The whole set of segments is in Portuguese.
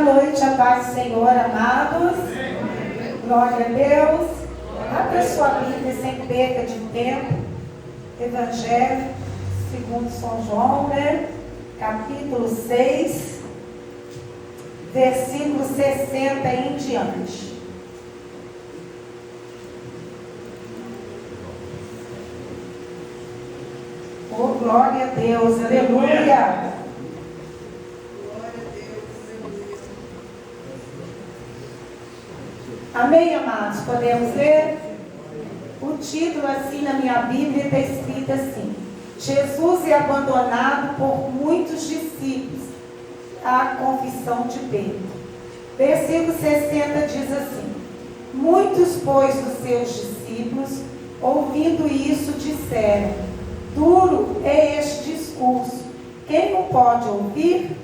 noite, a paz do Senhor, amados. Glória a Deus. Abra sua Bíblia sem perda de tempo. Evangelho segundo São João, capítulo 6, versículo 60 em diante. Oh, glória a Deus, aleluia. Amém, amados? Podemos ler? O título assim na minha Bíblia está escrito assim: Jesus é abandonado por muitos discípulos, a confissão de Pedro. Versículo 60 diz assim: muitos, pois, dos seus discípulos, ouvindo isso, disseram: duro é este discurso, quem o pode ouvir?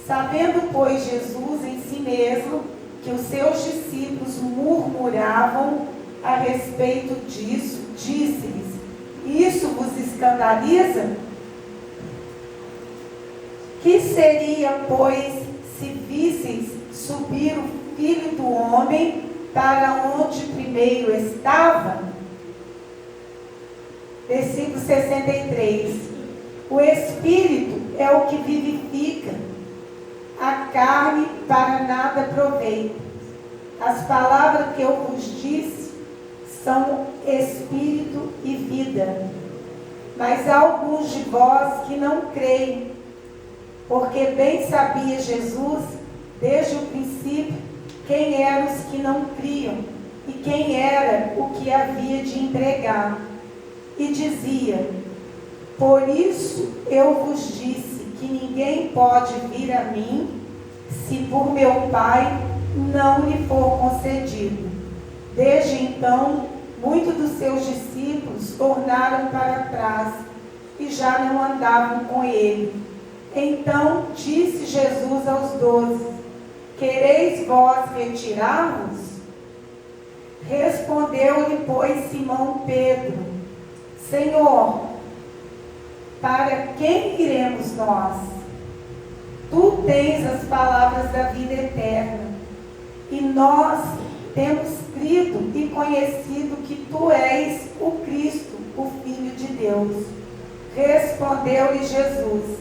Sabendo, pois, Jesus em si mesmo que os seus discípulos murmuravam a respeito disso, disse-lhes: isso vos escandaliza? Que seria, pois, se visseis subir o Filho do Homem para onde primeiro estava? Versículo 63. O Espírito é o que vivifica, a carne para nada aproveita. As palavras que eu vos disse são Espírito e vida. Mas há alguns de vós que não creem, porque bem sabia Jesus, desde o princípio, quem eram os que não criam, e quem era o que havia de entregar. E dizia: por isso eu vos disse que ninguém pode vir a mim, se por meu Pai não lhe for concedido. Desde então, muitos dos seus discípulos tornaram para trás, e já não andavam com ele. Então disse Jesus aos 12: quereis vós retirar-vos? Respondeu-lhe, pois, Simão Pedro: Senhor, para quem iremos nós? Tu tens as palavras da vida eterna, e nós temos crido e conhecido que tu és o Cristo, o Filho de Deus. Respondeu-lhe Jesus: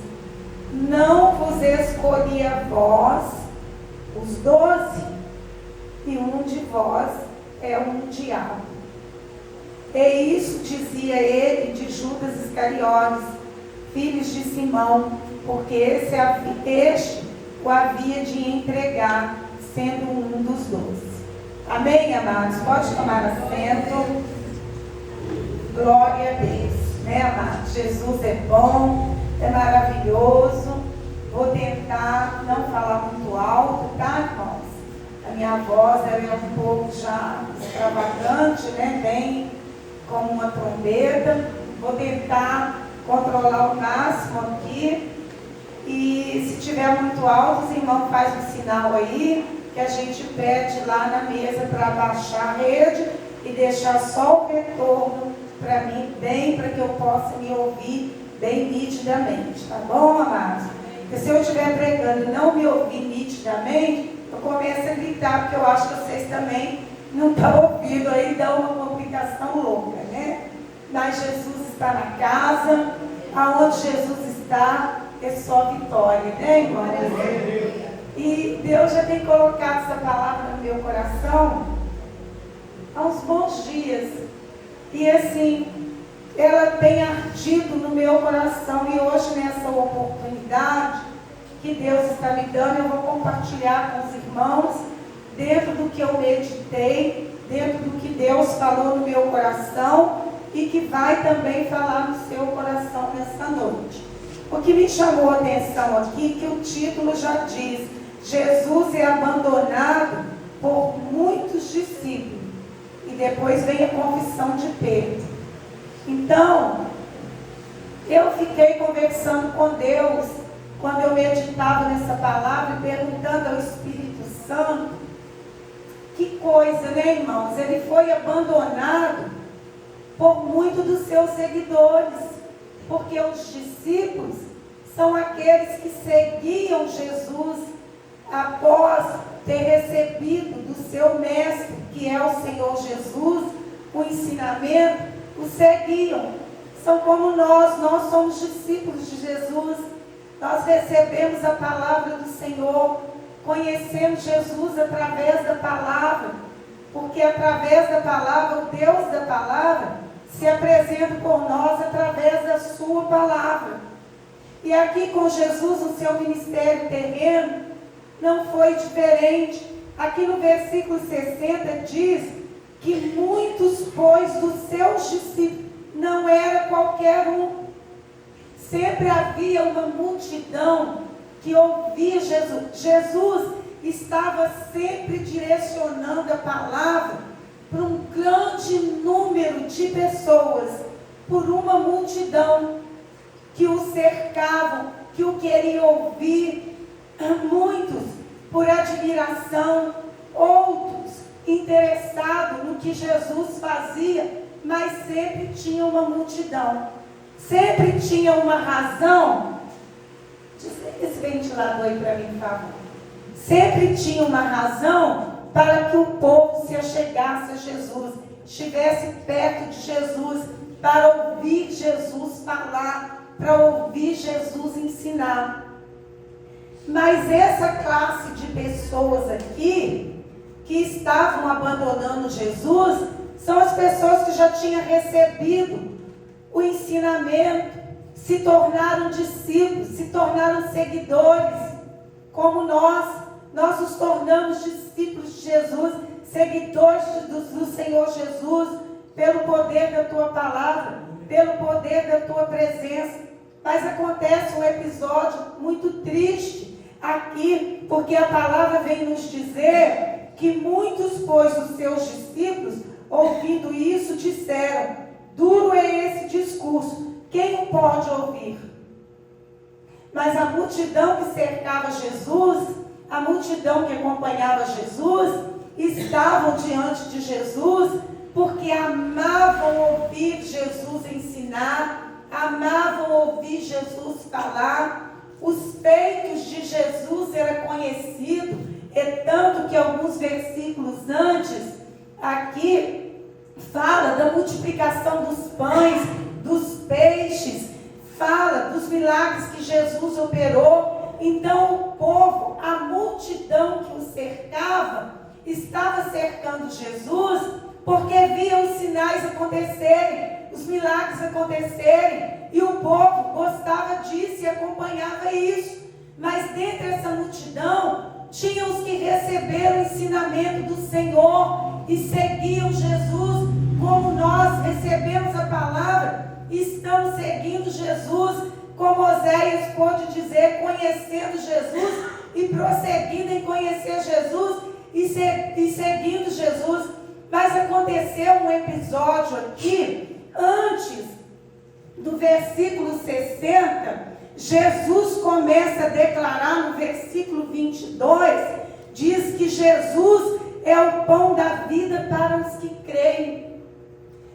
não vos escolhi a vós, os 12, e um de vós é um diabo. E isso dizia ele de Judas Iscariotes, filho de Simão, porque este o havia de entregar, sendo um dos 12. Amém, amados? Pode tomar assento. Glória a Deus, amados? Jesus é bom, é maravilhoso. Vou tentar não falar muito alto, tá, irmãos? A minha voz ela é um pouco já extravagante, bem como uma trombeta. Vou tentar controlar o máximo aqui. E se tiver muito alto, os irmãos fazem um sinal aí, que a gente pede lá na mesa para abaixar a rede e deixar só o retorno para mim, bem, para que eu possa me ouvir bem nitidamente, tá bom, amados? Porque se eu estiver pregando e não me ouvir nitidamente, eu começo a gritar, porque eu acho que vocês também não estão ouvindo, aí dá uma complicação louca, Mas Jesus está na casa, aonde Jesus está, é só vitória, irmãos? E Deus já tem colocado essa palavra no meu coração há uns bons dias. E assim, ela tem ardido no meu coração. E hoje, nessa oportunidade que Deus está me dando, eu vou compartilhar com os irmãos, dentro do que eu meditei, dentro do que Deus falou no meu coração, e que vai também falar no seu coração nessa noite. O que me chamou a atenção aqui, que o título já diz: Jesus é abandonado por muitos discípulos. E depois vem a confissão de Pedro. Então, eu fiquei conversando com Deus, quando eu meditava nessa palavra, perguntando ao Espírito Santo, que coisa, irmãos? Ele foi abandonado por muitos dos seus seguidores, porque os discípulos são aqueles que seguiam Jesus após ter recebido do seu mestre, que é o Senhor Jesus, o ensinamento, o seguiam. São como nós somos discípulos de Jesus, nós recebemos a palavra do Senhor, conhecemos Jesus através da palavra, porque através da palavra, o Deus da palavra se apresenta por nós através da sua palavra. E aqui com Jesus, no seu ministério terreno, não foi diferente. Aqui no versículo 60 diz que muitos, pois, dos seus discípulos, não era qualquer um. Sempre havia uma multidão que ouvia Jesus. Jesus estava sempre direcionando a palavra para um grande número de pessoas, por uma multidão que o cercavam, que o queriam ouvir. Muitos por admiração, outros interessados no que Jesus fazia, mas sempre tinha uma multidão, sempre tinha uma razão. Desliga esse ventilador aí para mim, por favor. Sempre tinha uma razão para que o povo se achegasse a Jesus, estivesse perto de Jesus, para ouvir Jesus falar, para ouvir Jesus ensinar. Mas essa classe de pessoas aqui, que estavam abandonando Jesus, são as pessoas que já tinham recebido o ensinamento, se tornaram discípulos, se tornaram seguidores, como nós nos tornamos discípulos de Jesus, seguidores do Senhor Jesus, pelo poder da tua palavra, pelo poder da tua presença. Mas acontece um episódio muito triste aqui, porque a palavra vem nos dizer que muitos, pois, dos seus discípulos, ouvindo isso, disseram: duro é esse discurso, quem o pode ouvir? Mas a multidão que cercava Jesus, a multidão que acompanhava Jesus, estavam diante de Jesus, porque amavam ouvir Jesus ensinar, amavam ouvir Jesus falar. Os feitos de Jesus eram conhecidos, é tanto que alguns versículos antes, aqui, fala da multiplicação dos pães, dos peixes, fala dos milagres que Jesus operou. Então o povo, a multidão que o cercava, estava cercando Jesus, porque via os sinais acontecerem, os milagres acontecerem, e o povo gostava disso e acompanhava isso. Mas dentre essa multidão, tinha os que receberam o ensinamento do Senhor e seguiam Jesus, como nós recebemos a palavra, estamos seguindo Jesus, como Oséias pôde dizer, conhecendo Jesus e prosseguindo em conhecer Jesus e seguindo Jesus. Mas aconteceu um episódio aqui, antes do versículo 60, Jesus começa a declarar no versículo 22, diz que Jesus é o pão da vida para os que creem.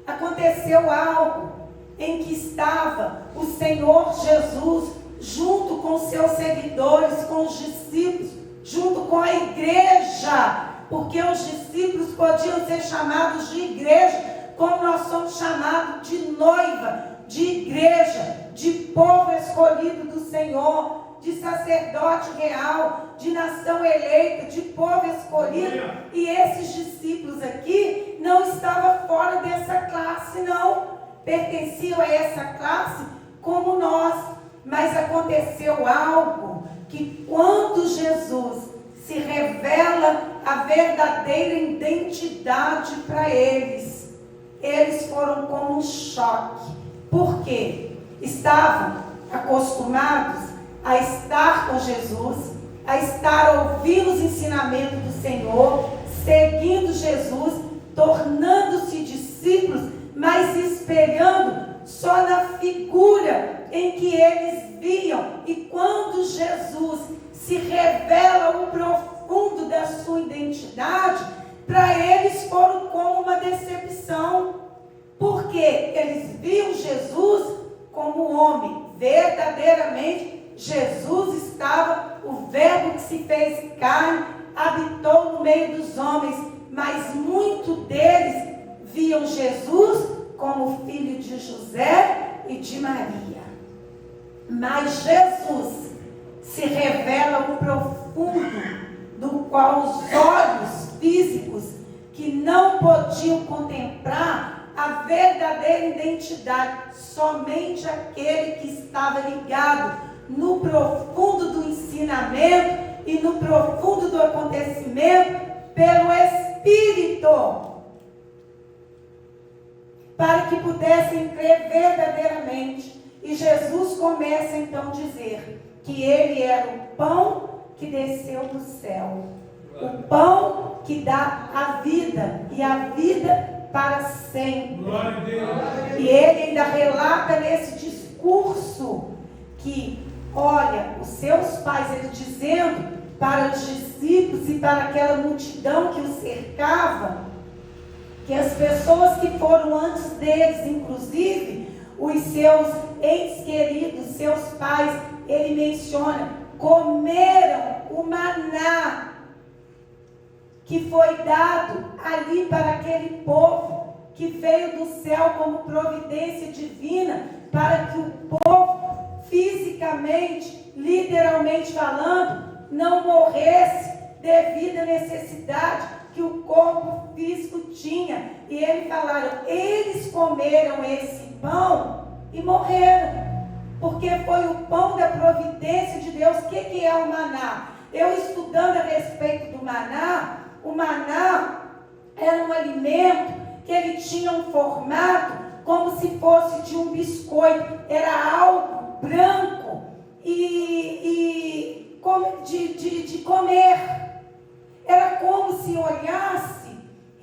Aconteceu algo em que estava o Senhor Jesus, junto com seus seguidores, com os discípulos, junto com a igreja, porque os discípulos podiam ser chamados de igreja, como nós somos chamados de noiva, de igreja, de povo escolhido do Senhor, de sacerdote real, de nação eleita, de povo escolhido. E esses discípulos aqui não estavam fora dessa classe, não. Pertenciam a essa classe como nós. Mas aconteceu algo que, quando Jesus se revela a verdadeira identidade para eles, eles foram como um choque. Por quê? Estavam acostumados a estar com Jesus, a estar ouvindo os ensinamentos do Senhor, seguindo Jesus, tornando-se discípulos, mas espelhando só na figura em que eles viam. E quando Jesus se revela o profundo da sua identidade, para eles foram como uma decepção, porque eles viam Jesus como homem, verdadeiramente Jesus estava, o Verbo que se fez carne, habitou no meio dos homens, mas muitos deles viam Jesus como filho de José e de Maria. Mas Jesus se revela no profundo, do qual os olhos físicos que não podiam contemplar a verdadeira identidade, somente aquele que estava ligado no profundo do ensinamento e no profundo do acontecimento pelo Espírito, para que pudessem crer verdadeiramente. E Jesus começa então a dizer que ele era o pão que desceu do céu, o pão que dá a vida, e a vida para sempre. E ele ainda relata nesse discurso que, olha, os seus pais, ele dizendo para os discípulos e para aquela multidão que o cercava, que as pessoas que foram antes deles, inclusive os seus entes queridos, seus pais, ele menciona, comeram o maná que foi dado ali para aquele povo, que veio do céu como providência divina, para que o povo, fisicamente, literalmente falando, não morresse devido à necessidade que o corpo físico tinha. E eles falaram, eles comeram esse pão e morreram, porque foi o pão da providência de Deus. O que é o maná? Eu estudando a respeito do maná, o maná era um alimento que ele tinha um formato como se fosse de um biscoito, era algo branco e de comer. Era como se olhasse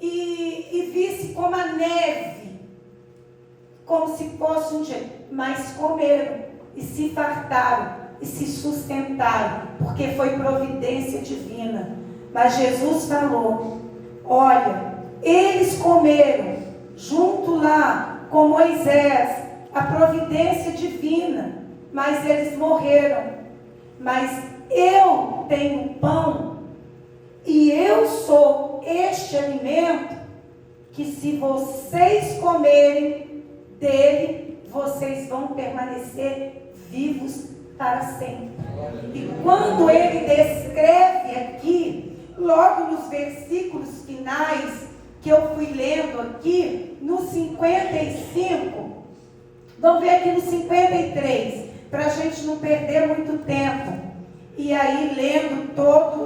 e visse como a neve, como se fosse um dia, mas comeram e se fartaram e se sustentaram, porque foi providência divina. Mas Jesus falou, olha, eles comeram junto lá com Moisés, a providência divina, mas eles morreram. Mas eu tenho pão, e eu sou este alimento, que se vocês comerem dele, vocês vão permanecer vivos para sempre. E quando ele descreve aqui, logo nos versículos finais, que eu fui lendo aqui, no 55, vamos ver aqui no 53, para a gente não perder muito tempo. E aí, lendo todo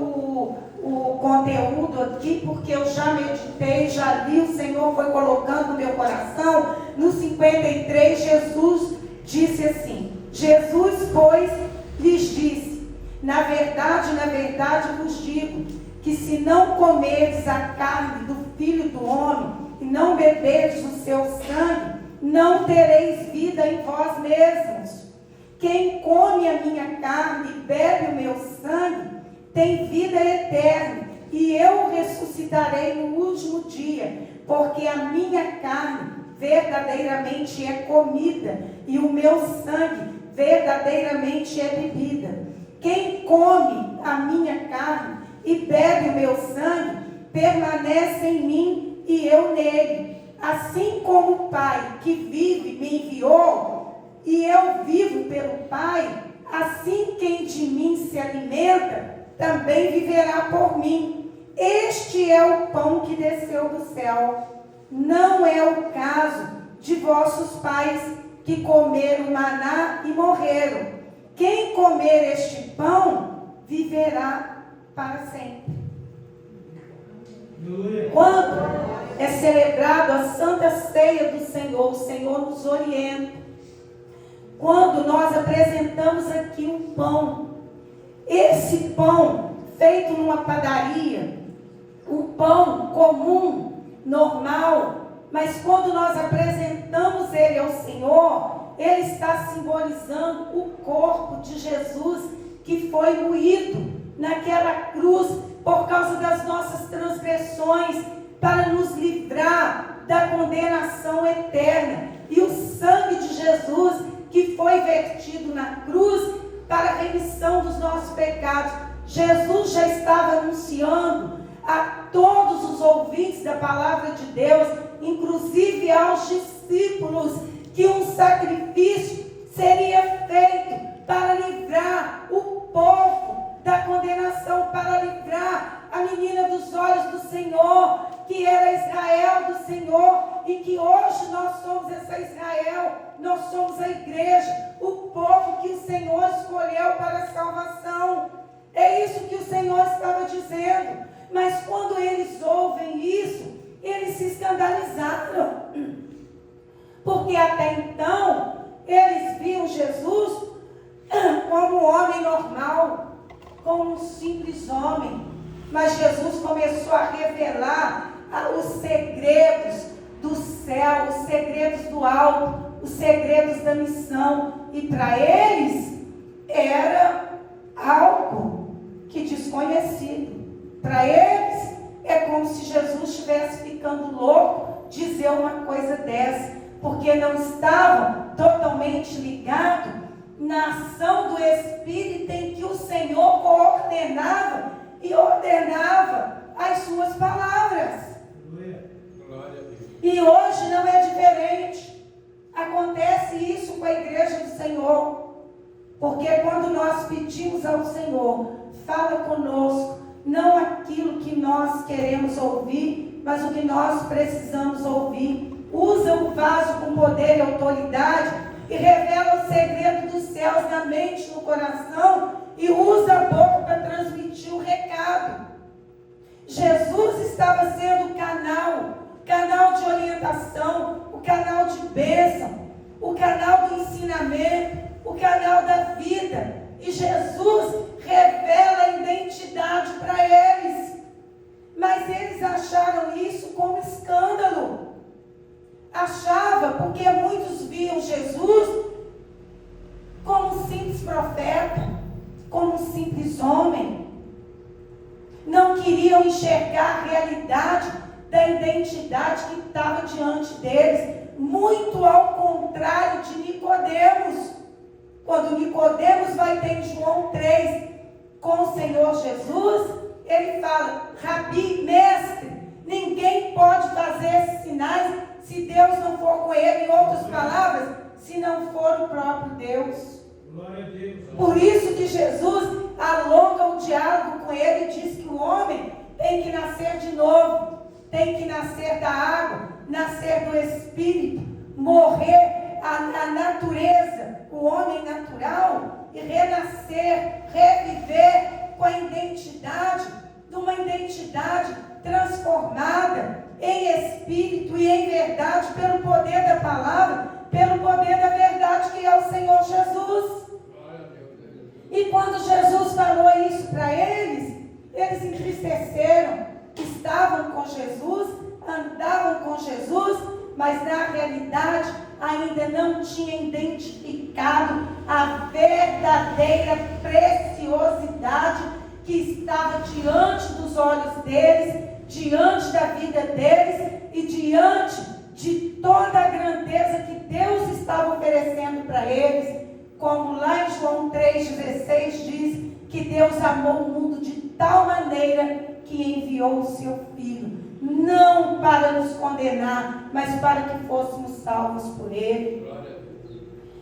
o conteúdo aqui, porque eu já meditei, já li, o Senhor foi colocando no meu coração. No 53, Jesus disse assim, Jesus, pois, lhes disse, na verdade vos digo, que se não comerdes a carne do Filho do Homem, e não beberdes o seu sangue, não tereis vida em vós mesmos. Quem come a minha carne e bebe o meu sangue, tem vida eterna, e eu ressuscitarei no último dia, porque a minha carne verdadeiramente é comida, e o meu sangue verdadeiramente é bebida. Quem come a minha carne e bebe o meu sangue, permanece em mim e eu nele. Assim como o Pai que vive me enviou, e eu vivo pelo Pai, assim quem de mim se alimenta, também viverá por mim. Este é o pão que desceu do céu. Não é o caso de vossos pais, que comeram maná e morreram. Quem comer este pão, viverá para sempre. Quando é celebrado a Santa Ceia do Senhor, o Senhor nos orienta. Quando nós apresentamos aqui um pão, esse pão feito numa padaria, um pão comum, normal, mas quando nós apresentamos ele ao Senhor, ele está simbolizando o corpo de Jesus, que foi moído naquela cruz por causa das nossas transgressões, para nos livrar da condenação eterna. E o sangue de Jesus, que foi vertido na cruz, para a remissão dos nossos pecados. Jesus já estava anunciando a todos os ouvintes da palavra de Deus, inclusive aos discípulos, que um sacrifício seria feito para livrar o povo da condenação, para livrar a menina dos olhos do Senhor, que era Israel do Senhor, e que hoje nós somos essa Israel, nós somos a igreja, o povo que o Senhor escolheu para a salvação. É isso que o Senhor estava dizendo. Mas quando eles ouvem isso, eles se escandalizaram, porque até então eles viam Jesus como um homem normal, como um simples homem. Mas Jesus começou a revelar os segredos do céu, os segredos do alto, os segredos da missão. E para eles era algo que desconhecido. Para eles é como se Jesus estivesse ficando louco dizer uma coisa dessa, porque não estavam totalmente ligados na ação do Espírito em que o Senhor coordenava e ordenava as suas palavras. E hoje não é diferente. Acontece isso com a igreja do Senhor, porque quando nós pedimos ao Senhor, fala conosco, não aquilo que nós queremos ouvir, mas o que nós precisamos ouvir. Usa o vaso com poder e autoridade e revela o segredo dos céus na mente, no coração, e usa a boca para transmitir o recado. Jesus estava sendo o canal de orientação, o canal de bênção, o canal do ensinamento, o canal da vida. E Jesus revela a identidade para eles. Mas eles acharam isso como escândalo. Achava, porque muitos viam Jesus como um simples profeta, como um simples homem. Não queriam enxergar a realidade da identidade que estava diante deles. Muito ao contrário de Nicodemos. Quando Nicodemos vai ter em João 3 com o Senhor Jesus, ele fala: Rabi, mestre, ninguém pode fazer esses sinais se Deus não for com ele. Em outras palavras, se não for o próprio Deus. Glória a Deus. Por isso que Jesus alonga o diálogo com ele e diz que o homem tem que nascer de novo, tem que nascer da água, nascer do Espírito, morrer a natureza, o homem natural, e renascer, reviver com a identidade, de uma identidade transformada em Espírito e em verdade, pelo poder da palavra, pelo poder da verdade que é o Senhor Jesus. E quando Jesus falou isso para eles, eles entristeceram, estavam com Jesus, andavam com Jesus, mas na realidade ainda não tinham identificado a verdadeira preciosidade que estava diante dos olhos deles, diante da vida deles e diante de toda a grandeza que Deus estava oferecendo para eles. Como lá em João 3,16 diz que Deus amou o mundo de tal maneira que enviou o seu Filho, não para nos condenar, mas para que fôssemos salvos por Ele.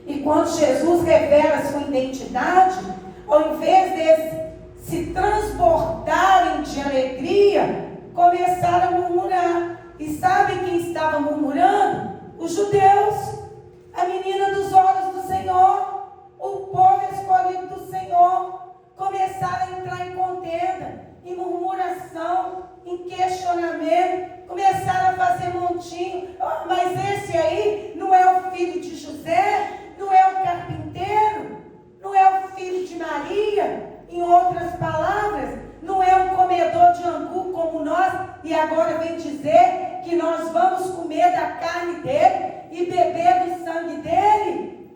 E quando Jesus revela a sua identidade, ao invés de se transbordarem de alegria, começaram a murmurar. E sabem quem estava murmurando? Os judeus, a menina dos olhos do Senhor, o povo escolhido do Senhor. Começaram a entrar em contenda, em murmuração, em questionamento, começaram a fazer montinho. Oh, mas esse aí não é o filho de José? Não é o carpinteiro? Não é o filho de Maria? Em outras palavras, não é um comedor de angu como nós, e agora vem dizer que nós vamos comer da carne dele e beber do sangue dele?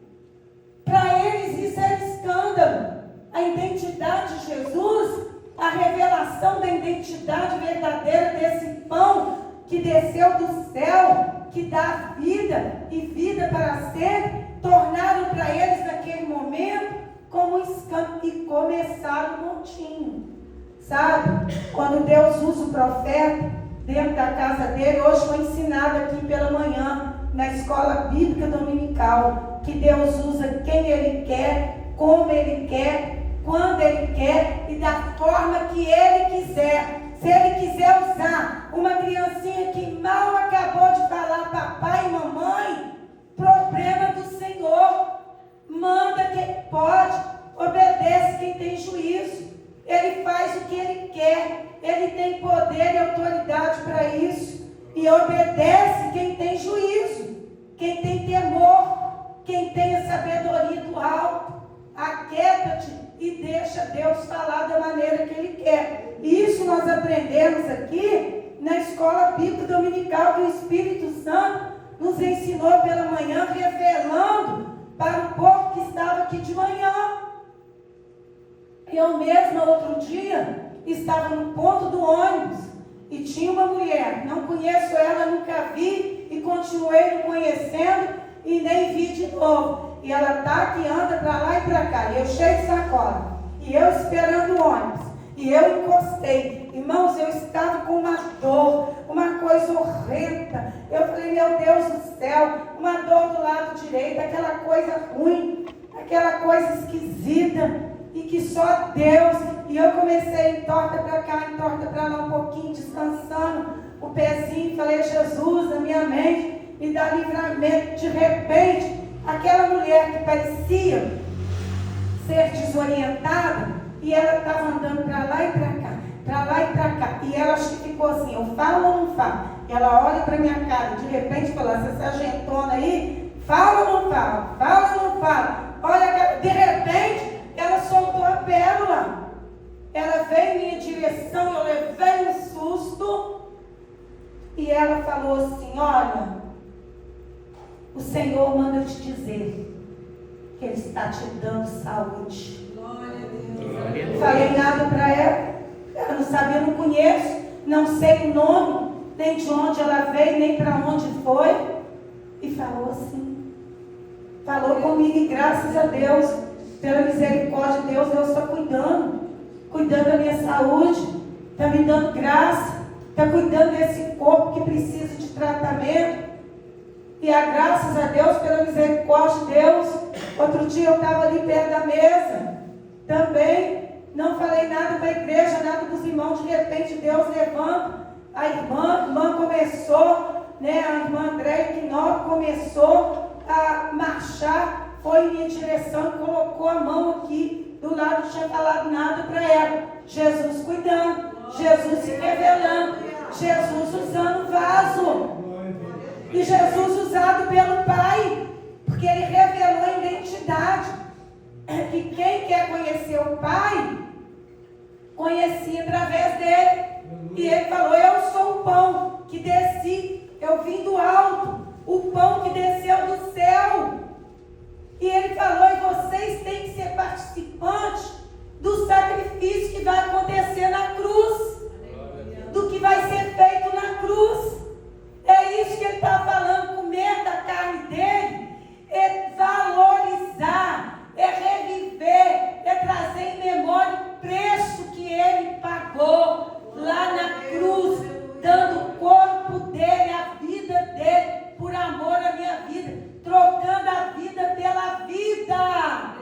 Para eles isso era escândalo. A identidade de Jesus, a revelação da identidade verdadeira desse pão que desceu do céu, que dá vida e vida para sempre, tornaram para eles naquele momento como um escândalo e começaram um montinho. Sabe? Quando Deus usa o profeta dentro da casa dele, hoje foi ensinado aqui pela manhã, na escola bíblica dominical, que Deus usa quem Ele quer, como Ele quer, quando Ele quer e da forma que Ele quiser. Se Ele quiser usar uma criancinha que mal acabou de falar papai e mamãe, problema do Senhor. Manda quem pode, obedece quem tem juízo. Ele faz o que Ele quer, Ele tem poder e autoridade para isso. E obedece quem tem juízo, quem tem temor, quem tem a sabedoria do alto. Aquieta-te e deixa Deus falar da maneira que Ele quer. Isso nós aprendemos aqui na escola bíblica dominical, que o Espírito Santo nos ensinou pela manhã, revelando para o povo que estava aqui de manhã. Eu mesma, outro dia, estava no ponto do ônibus e tinha uma mulher, não conheço ela, nunca vi e continuei não conhecendo e nem vi de novo. E ela está aqui, anda para lá e para cá, e eu cheio de sacola, e eu esperando o ônibus, e eu encostei. Irmãos, eu estava com uma dor, uma coisa horrenda. Eu falei, meu Deus do céu, uma dor do lado direito, aquela coisa ruim, aquela coisa esquisita, e que só Deus. E eu comecei, entorta para cá, entorta para lá um pouquinho, descansando o pezinho, falei, Jesus, na minha mente, me dá livramento. De repente, aquela mulher que parecia ser desorientada, e ela estava andando para lá e para cá, para lá e para cá, e ela acho que ficou assim, eu falo ou não falo? Ela olha para minha cara, de repente falou, essa sargentona aí, fala ou não fala? Fala ou não fala? Olha, de repente, ela soltou a pérola, ela veio em minha direção, eu levei um susto, e ela falou assim, olha, o Senhor manda te dizer que Ele está te dando saúde. Glória a Deus. Não falei nada para ela, ela não sabia, não conheço, não sei o nome, nem de onde ela veio, nem para onde foi, e falou assim, falou comigo, e graças a Deus, pela misericórdia de Deus, Deus está cuidando da minha saúde, está me dando graça, está cuidando desse corpo que precisa de tratamento. E a graças a Deus, pela misericórdia de Deus, outro dia eu estava ali perto da mesa, também, não falei nada para a igreja, nada para os irmãos, de repente Deus levanta, a irmã começou, né, a irmã Andréia Quinó começou a marchar, foi em minha direção, colocou a mão aqui, do lado, não tinha falado nada para ela, Jesus cuidando, Jesus se revelando, Jesus usando o vaso. E Jesus usado pelo Pai, porque Ele revelou a identidade, que quem quer conhecer o Pai, conhecia através dele. E Ele falou, eu sou o pão que desci, eu vim do alto, o pão que desceu do céu. E Ele falou, e vocês têm que ser participantes do sacrifício que vai acontecer na cruz, do que vai ser feito na cruz. É isso que Ele está falando, comer da carne dele, é valorizar, é reviver, é trazer em memória o preço que Ele pagou lá na cruz, dando o corpo dele, a vida dele, por amor à minha vida, trocando a vida pela vida.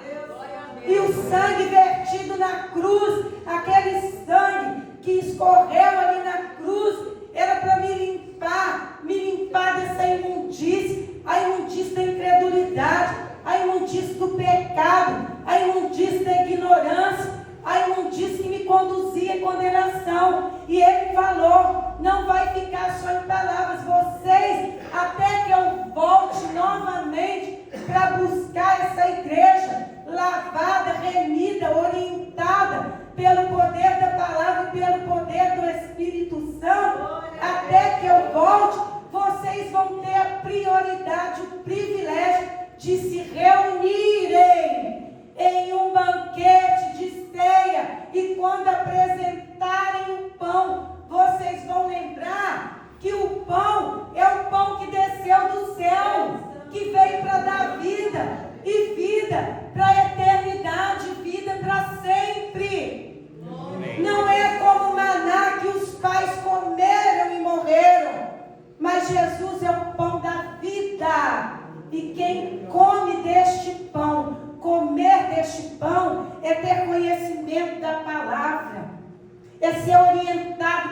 E o sangue vertido na cruz, aquele sangue que escorreu ali na cruz, era para me limpar dessa imundície, a imundície da incredulidade, a imundície do pecado, a imundície da ignorância, a imundície que me conduzia à condenação. E Ele falou, não vai ficar só em palavras, vocês, até que eu volte novamente para buscar essa igreja lavada, remida, orientada pelo poder da palavra e pelo poder do Espírito Santo, até que eu volte, vocês vão ter a prioridade, o privilégio de se reunirem em um banquete de ceia, e quando apresentarem o pão, vocês vão lembrar que o pão é o pão que desceu do céu, que veio para dar vida, e vida para a eternidade.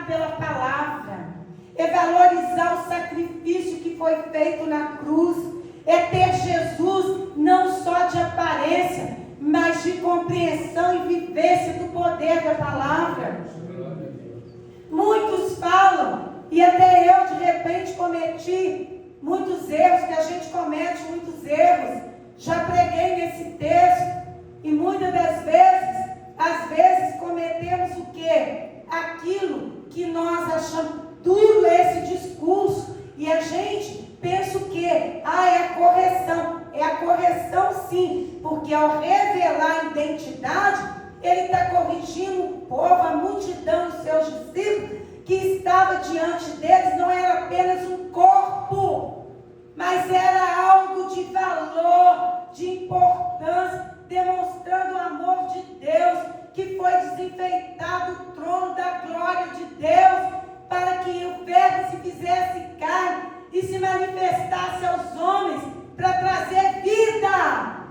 pela palavra, é valorizar o sacrifício que foi feito na cruz, é ter Jesus não só de aparência, mas de compreensão e vivência do poder da palavra. Muitos falam, e até eu de repente cometi muitos erros, que a gente comete muitos erros. Já preguei nesse texto, e muitas das vezes, às vezes cometemos o quê? Aquilo que nós achamos duro, esse discurso, e a gente pensa o quê? É a correção. É a correção sim, porque ao revelar a identidade, ele está corrigindo o povo, a multidão dos seus discípulos, que estava diante deles, não era apenas um corpo, mas era algo de valor, de importância, demonstrando o amor de Deus, que foi desenfeitado o trono da glória de Deus, para que o Verbo se fizesse carne e se manifestasse aos homens, para trazer vida.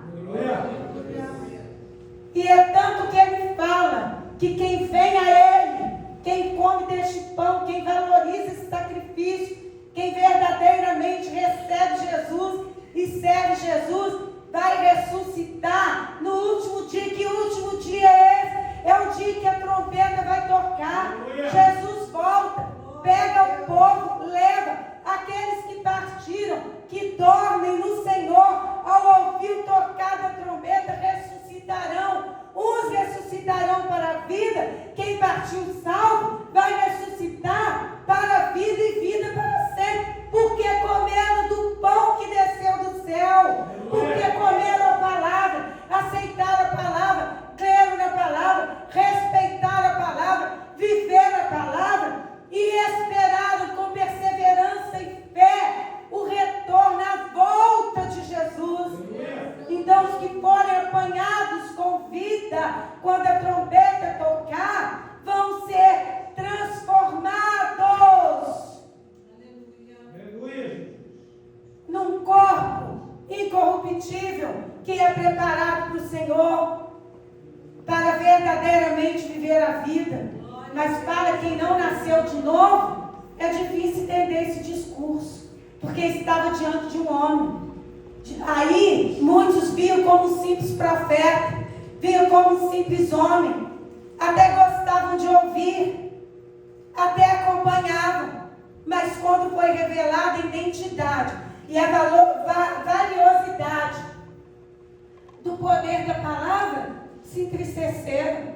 E é tanto que ele fala, que quem vem a ele, quem come deste pão, quem valoriza esse sacrifício, quem verdadeiramente recebe Jesus e serve Jesus, vai ressuscitar no último dia. Que último dia é esse? É o dia que a trombeta vai tocar. Jesus volta, pega o povo, leva aqueles que partiram, que dormem no Senhor, ao ouvir tocar da trombeta, ressuscitarão. Uns ressuscitarão para a vida, quem partiu salvo vai ressuscitar para a vida e vida para sempre, porque comeram do pão que desceu do céu, porque comeram a palavra, aceitaram a palavra, creram na palavra, respeitaram a palavra, viveram a palavra e esperaram com perseverança e fé o retorno, a volta de Jesus. Então os que forem apanhados com vida, quando a trombeta tocar, vão ser transformados. Aleluia. Num corpo incorruptível, que é preparado para o Senhor, para verdadeiramente viver a vida. Mas para quem não nasceu de novo, é difícil entender esse discurso, porque estava diante de um homem. Aí muitos viam como um simples profeta, viam como um simples homem, até gostavam de ouvir, até acompanhavam, mas quando foi revelada a identidade e a valiosidade do poder da palavra, se entristeceram.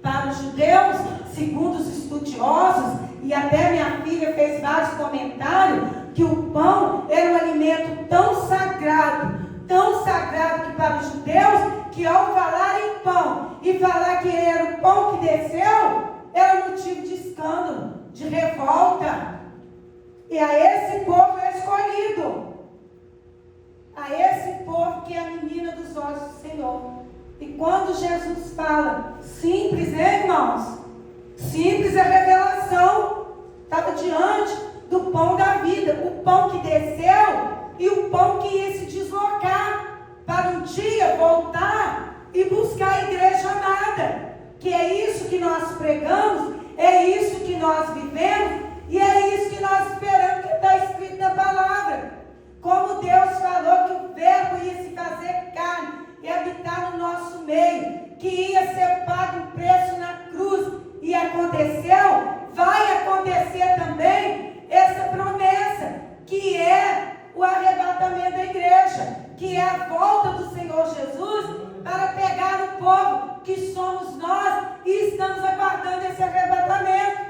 Para os judeus, segundo os estudiosos, e até minha filha fez vários comentários, que o pão era um alimento tão sagrado que para os judeus, que ao falar em pão e falar que era o pão que desceu, era motivo de escândalo, de revolta. E a esse povo é escolhido, a esse povo que é a menina dos olhos do Senhor. E quando Jesus fala, simples, né, irmãos? Simples é revelação. Estava diante do pão da vida, o pão que desceu e o pão que ia se deslocar para um dia voltar e buscar a igreja amada. Que é isso que nós pregamos, é isso que nós vivemos e é isso que nós esperamos, que está escrito na palavra. Como Deus falou que o Verbo ia se fazer carne e habitar no nosso meio, que ia ser pago um preço na cruz, e aconteceu, vai acontecer também essa promessa, que é o arrebatamento da igreja, que é a volta do Senhor Jesus para pegar o povo que somos nós e estamos aguardando esse arrebatamento.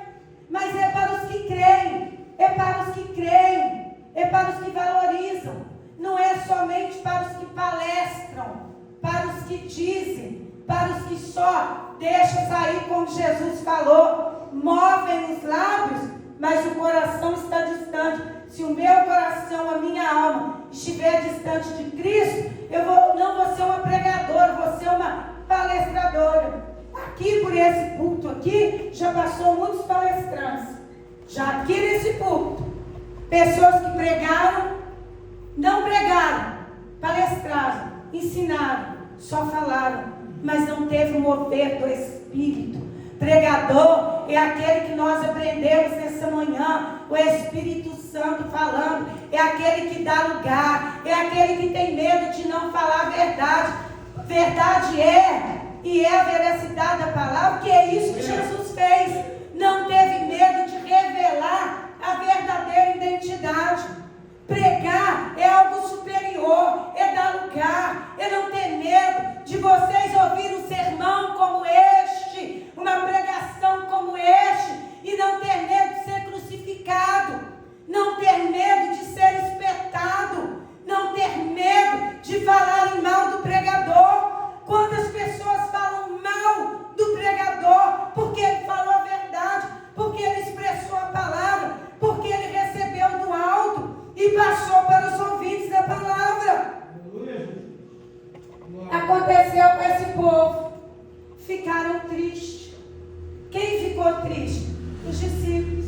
Mas é para os que creem, é para os que creem, é para os que valorizam, não é somente para os que palestram, para os que dizem, para os que só deixam sair como Jesus falou, movem os lábios, mas o coração está distante. Se o meu coração, a minha alma estiver distante de Cristo, não vou ser uma pregadora, vou ser uma palestradora. Aqui por esse púlpito aqui, já passou muitos palestrantes, já aqui nesse púlpito, pessoas que pregaram, não pregaram, palestraram, ensinaram, só falaram, mas não teve o mover do Espírito, Pregador é aquele que nós aprendemos nessa manhã, o Espírito Santo falando, é aquele que dá lugar, é aquele que tem medo de não falar a verdade. Verdade é, e é a veracidade da palavra, que é isso que Jesus fez. Não teve medo de revelar a verdadeira identidade. Pregar é algo superior, é dar lugar, é não ter medo de vocês ouvirem um sermão como este, uma pregação como este, e não ter medo de ser crucificado, não ter medo de ser espetado, não ter medo de falarem mal do pregador. Quantas pessoas falam mal do pregador porque ele falou a verdade, porque ele expressou a palavra, porque ele recebeu do alto e passou para os ouvintes da palavra. Aconteceu com esse povo. Ficaram tristes. Quem ficou triste? Os discípulos.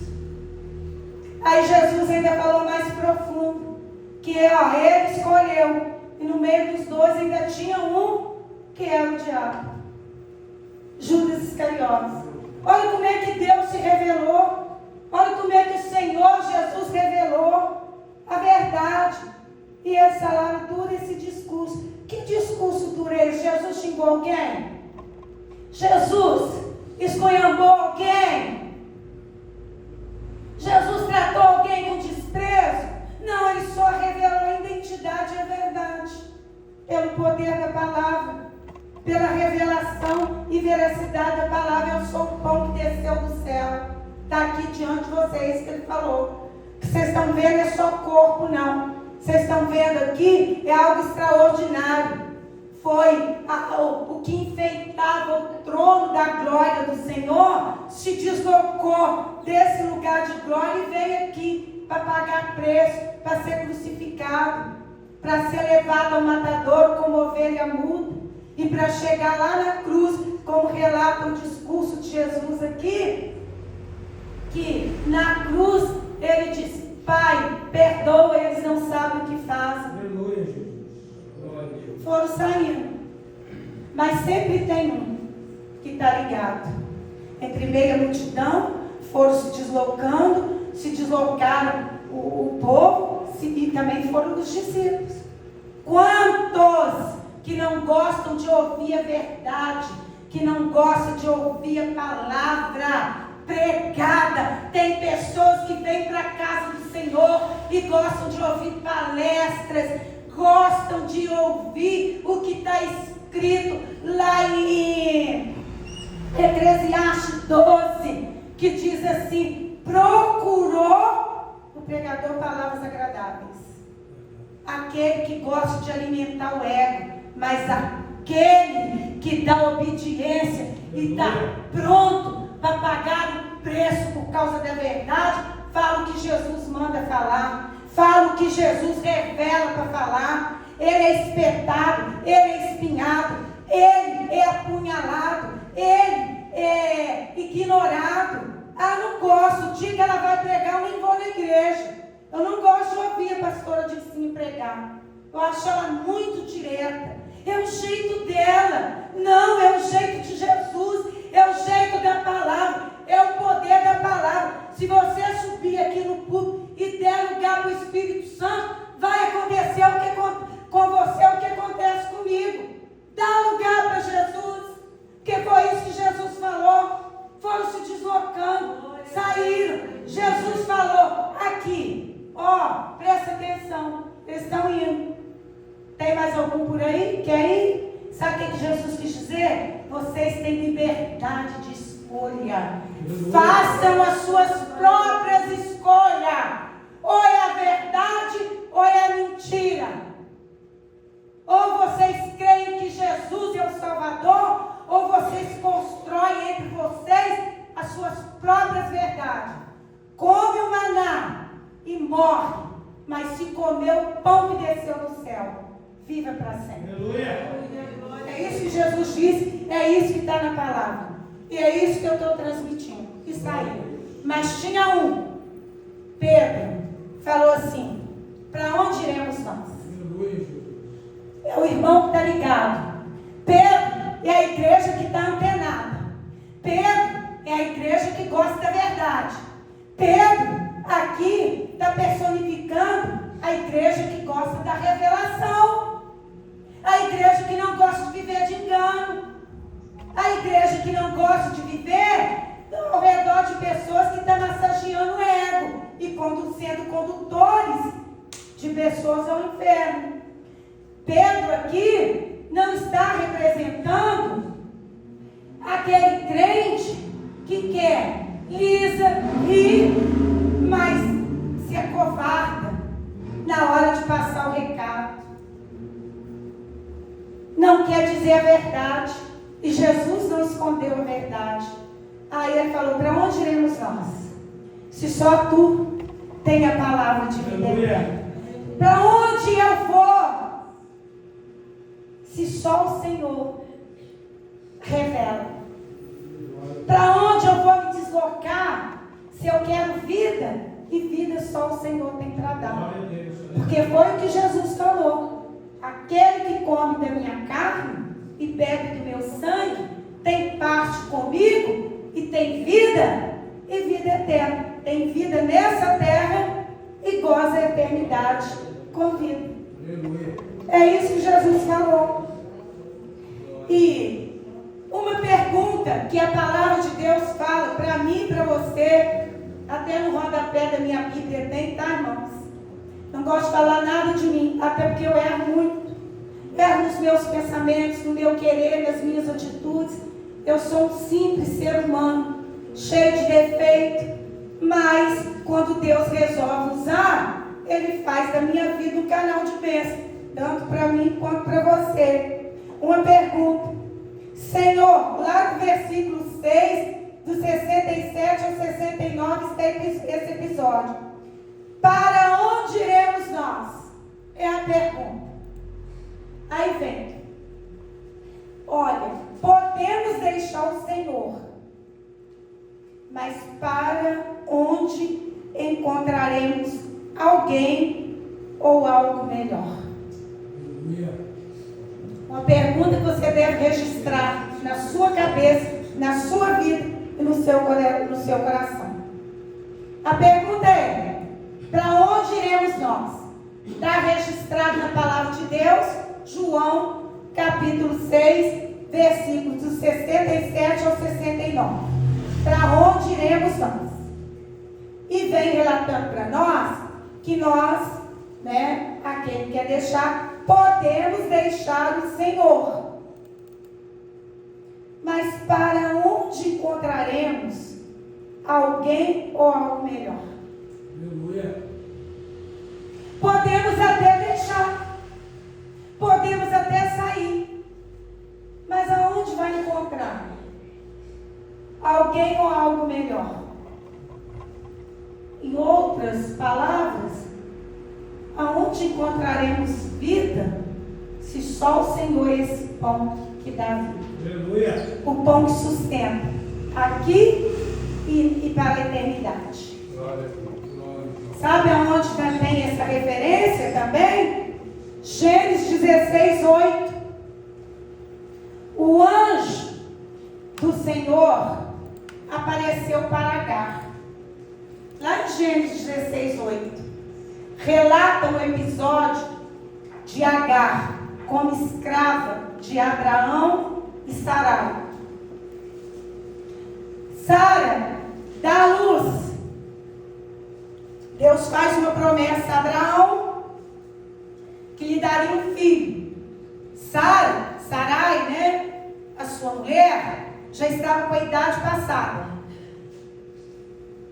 Aí Jesus ainda falou mais profundo, que ele escolheu, e no meio dos dois ainda tinha um que era o diabo, Judas Iscariotes. Olha como é que Deus se revelou. Olha como é que o Senhor Jesus revelou a verdade. E eles falaram, dura esse discurso. Que discurso dura esse? Jesus xingou alguém? Jesus esculhambou alguém? Jesus tratou alguém com desprezo? Não, ele só revelou a identidade e a verdade. Pelo poder da palavra, pela revelação e veracidade da palavra. Eu sou o pão que desceu do céu. Está aqui diante de vocês que ele falou. O que vocês estão vendo é só corpo, não. Vocês estão vendo aqui é algo extraordinário. Foi o que enfeitava o trono da glória do Senhor, se deslocou desse lugar de glória e veio aqui para pagar preço, para ser crucificado, para ser levado ao matador como ovelha muda, e para chegar lá na cruz, como relata o discurso de Jesus aqui, que na cruz ele disse, Pai, perdoa, eles não sabem o que fazem. Aleluia, Jesus. Glória a Deus. Foram saindo. Mas sempre tem um que está ligado. Entre meia multidão, foram se deslocando, se deslocaram o povo e também foram os discípulos. Quantos que não gostam de ouvir a verdade, que não gostam de ouvir a palavra pregada? Tem pessoas que vêm para a casa do Senhor e gostam de ouvir palestras, gostam de ouvir o que está escrito lá em Eclesiastes 12, que diz assim, procurou o pregador palavras agradáveis. Aquele que gosta de alimentar o ego, mas aquele que dá obediência e está pronto para pagar o preço por causa da verdade, fala o que Jesus manda falar, fala o que Jesus revela para falar. Ele é espetado, ele é espinhado, ele é apunhalado, ele é ignorado. Não gosto, o dia que ela vai pregar, eu nem vou na igreja. Eu não gosto de ouvir a pastora Dilcinha pregar. Eu acho ela muito direta. É o jeito dela. Não, é o jeito de Jesus. É o jeito da palavra. É o poder da palavra. Se você subir aqui no púlpito e der lugar para o Espírito Santo, vai acontecer o que com você, o que acontece comigo. Dá lugar para Jesus. Porque foi isso que Jesus falou. Foram se deslocando, saíram. Jesus falou, aqui, presta atenção. Eles estão indo. Tem mais algum por aí? Quer ir? Sabe o que Jesus quis dizer? Vocês têm liberdade de escolha. Façam as suas próprias escolhas. Ou é a verdade, ou é a mentira. Ou vocês creem que Jesus é o Salvador, ou vocês constroem entre vocês as suas próprias verdades. Come o maná e morre, mas se comer o pão que desceu do céu, viva para sempre. Aleluia. É isso que Jesus disse, é isso que está na palavra. E é isso que eu estou transmitindo. E saiu. Mas tinha um, Pedro, falou assim, para onde iremos nós? É o irmão que está ligado. Pedro é a igreja que está antenada. Pedro é a igreja que gosta da verdade. Pedro aqui está personificando a igreja que gosta da revelação, a igreja que não gosta de viver de engano, a igreja que não gosta de viver ao redor de pessoas que estão massageando o ego e sendo condutores de pessoas ao inferno. Pedro aqui não está representando aquele crente que quer lisa, rir, mas se acovarda na hora de passar o recado. Não quer dizer a verdade. E Jesus não escondeu a verdade. Aí ele falou: para onde iremos nós? Se só tu tem a palavra de vida eterna. Para onde eu vou? Se só o Senhor revela. Para onde eu vou me deslocar? Se eu quero vida, e vida só o Senhor tem para dar. Porque foi o que Jesus falou: aquele que come da minha carne e bebe do meu sangue tem parte comigo e tem vida e vida eterna. Tem vida nessa terra e goza a eternidade com vida. É isso que Jesus falou. E uma pergunta que a palavra de Deus fala para mim e para você, até no rodapé da minha Bíblia tem, tá, irmãos? Não gosto de falar nada de mim, até porque eu erro muito. Erro nos meus pensamentos, no meu querer, nas minhas atitudes. Eu sou um simples ser humano, cheio de defeito, mas quando Deus resolve usar, Ele faz da minha vida um canal de bênção, tanto para mim quanto para você. Uma pergunta: Senhor, lá no versículo 6, do 67 ao 69, está esse episódio. Para onde iremos nós? É a pergunta. Aí vem: olha, podemos deixar o Senhor, mas para onde encontraremos alguém ou algo melhor? Uma pergunta que você deve registrar na sua cabeça, na sua vida e no seu coração. A pergunta é: para onde iremos nós? Está registrado na palavra de Deus, João capítulo 6, versículos do 67 ao 69. Para onde iremos nós? E vem relatando para nós que nós, aquele que quer deixar, podemos deixar o Senhor. Mas para onde encontraremos alguém ou algo melhor? Aleluia. Podemos até deixar, podemos até sair, mas aonde vai encontrar alguém ou algo melhor? Em outras palavras, aonde encontraremos vida, se só o Senhor é esse pão que dá vida? Aleluia. O pão que sustenta aqui e para a eternidade. Sabe aonde tem essa referência também? Gênesis 16, 8. O anjo do Senhor apareceu para Agar. Lá em Gênesis 16, 8. Relata o episódio de Agar como escrava de Abraão e Sarai. Sara dá à luz. Deus faz uma promessa a Abraão que lhe daria um filho. Sarai, a sua mulher, já estava com a idade passada.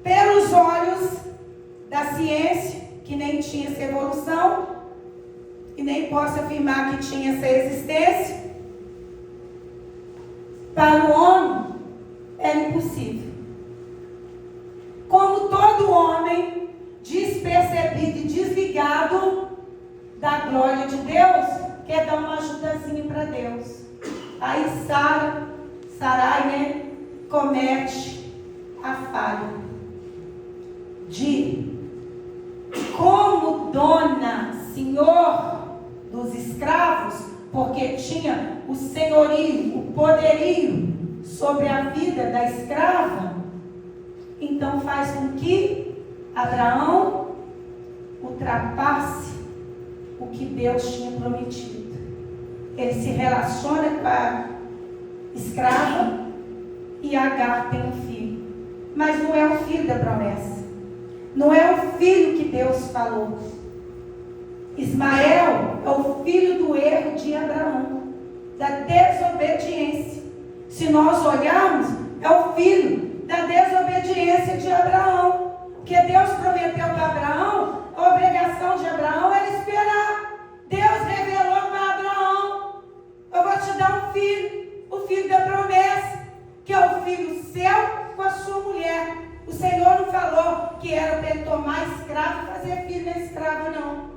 Pelos olhos da ciência, que nem tinha essa evolução, e nem posso afirmar que tinha essa existência, para o homem era impossível. Como todo homem despercebido e desligado da glória de Deus, quer dar uma ajudazinha para Deus. Aí Sarai, comete a falha de, como dona, senhor dos escravos, porque tinha o senhorio, o poderio sobre a vida da escrava, então faz com que Abraão ultrapasse o que Deus tinha prometido. Ele se relaciona com a escrava e Agar tem um filho, mas não é o filho da promessa, não é o filho que Deus falou. Ismael é o filho do erro de Abraão, da desobediência. Se nós olharmos, é o filho da desobediência de Abraão, porque Deus prometeu para Abraão, a obrigação de Abraão era esperar. Deus revelou para Abraão: eu vou te dar um filho, o filho da promessa, que é o filho seu com a sua mulher. O Senhor não falou que era para ele tomar escravo e fazer filho da escrava, não.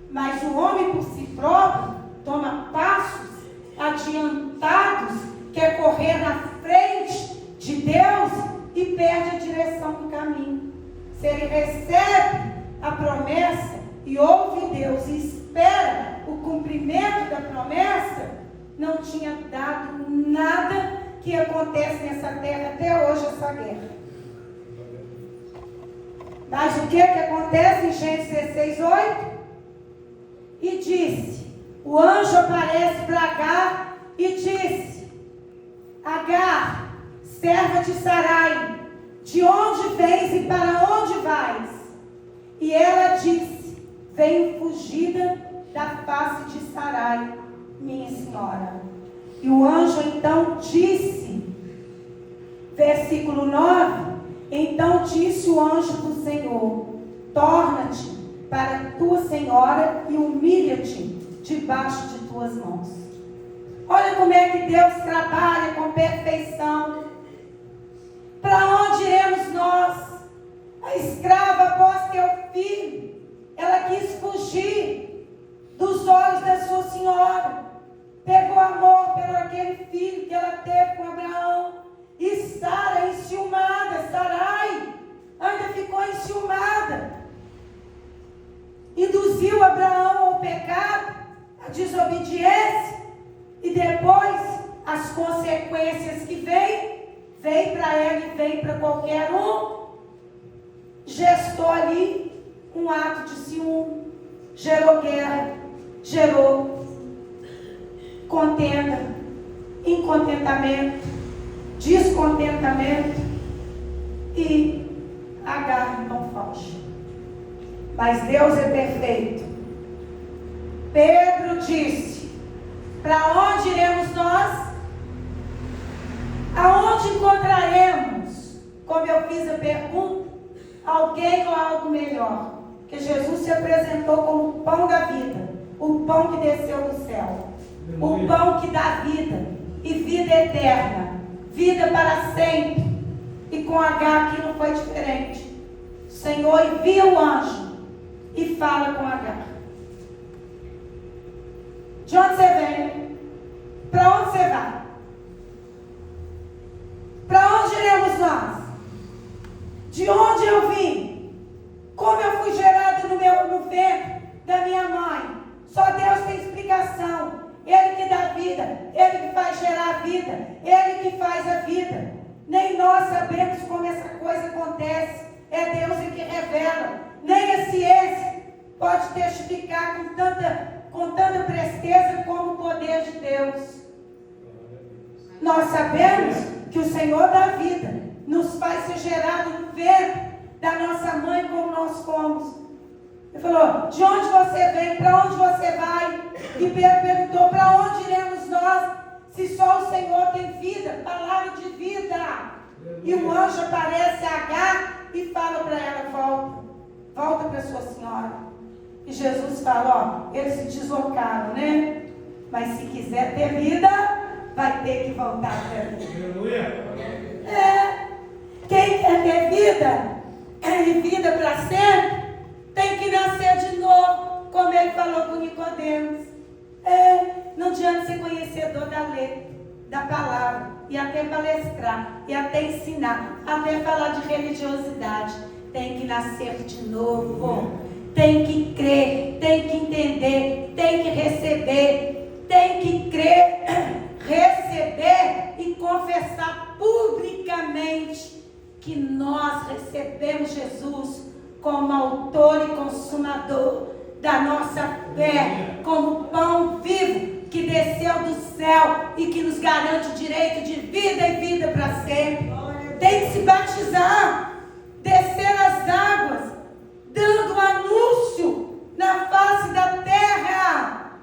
Mas o homem por si próprio toma passos adiantados, quer correr na frente de Deus e perde a direção do caminho. Se ele recebe a promessa e ouve Deus e espera o cumprimento da promessa, não tinha dado nada que acontece nessa terra até hoje, essa guerra. Mas o que acontece em Gênesis 16:8? E disse, o anjo aparece para Agar e disse: Agar, serva de Sarai, de onde vens e para onde vais? E ela disse: venho fugida da face de Sarai, minha senhora. E o anjo então disse, versículo 9: então disse o anjo do Senhor: torna-te para tua senhora e humilha-te debaixo de tuas mãos. Olha como é que Deus trabalha com perfeição. Para onde iremos nós? A escrava, após ter o filho, ela quis fugir dos olhos da sua senhora. Pegou amor pelo aquele filho que ela teve com Abraão. E Sara, enciumada, Sarai, ainda ficou enciumada. Induziu Abraão ao pecado, à desobediência, e depois as consequências que vem para ela e vem para qualquer um, gestou ali um ato de ciúme, gerou guerra, gerou contenda, incontentamento, descontentamento, e Agar não foge. Mas Deus é perfeito. Pedro disse: para onde iremos nós? Aonde encontraremos, como eu fiz a pergunta, alguém ou algo melhor? Que Jesus se apresentou como o pão da vida, o pão que desceu do céu, o pão que dá vida, e vida eterna, vida para sempre. E com Agar aqui não foi diferente. O Senhor envia o anjo e fala com Agar: de onde você vem? Para onde você vai? Para onde iremos nós? De onde eu vim? Como eu fui gerado no ventre da minha mãe? Só Deus tem explicação. Ele que dá vida, Ele que faz gerar a vida, Ele que faz a vida. Nem nós sabemos como essa coisa acontece. É Deus que revela. Nem a ciência pode testificar com tanta presteza como o poder de Deus. Nós sabemos que o Senhor da vida nos faz ser gerado no ventre da nossa mãe como nós fomos. Ele falou: de onde você vem? Para onde você vai? E Pedro perguntou: para onde iremos nós? Se só o Senhor tem vida, palavra de vida. E o anjo aparece a Agar e fala para ela: volta para sua senhora. E Jesus fala: ó, eles se deslocaram, né? Mas se quiser ter vida, vai ter que voltar para mim. Quem quer ter vida e vida para sempre, tem que nascer de novo, como ele falou com Nicodemos. Não adianta ser conhecedor da lei, da palavra, e até palestrar, e até ensinar, até falar de religiosidade. Tem que nascer de novo, tem que crer, tem que entender, tem que receber, tem que crer, receber e confessar recebemos Jesus como autor e consumador da nossa fé, como pão vivo que desceu do céu e que nos garante o direito de vida e vida para sempre. Tem que se batizar, descer as águas, dando anúncio na face da terra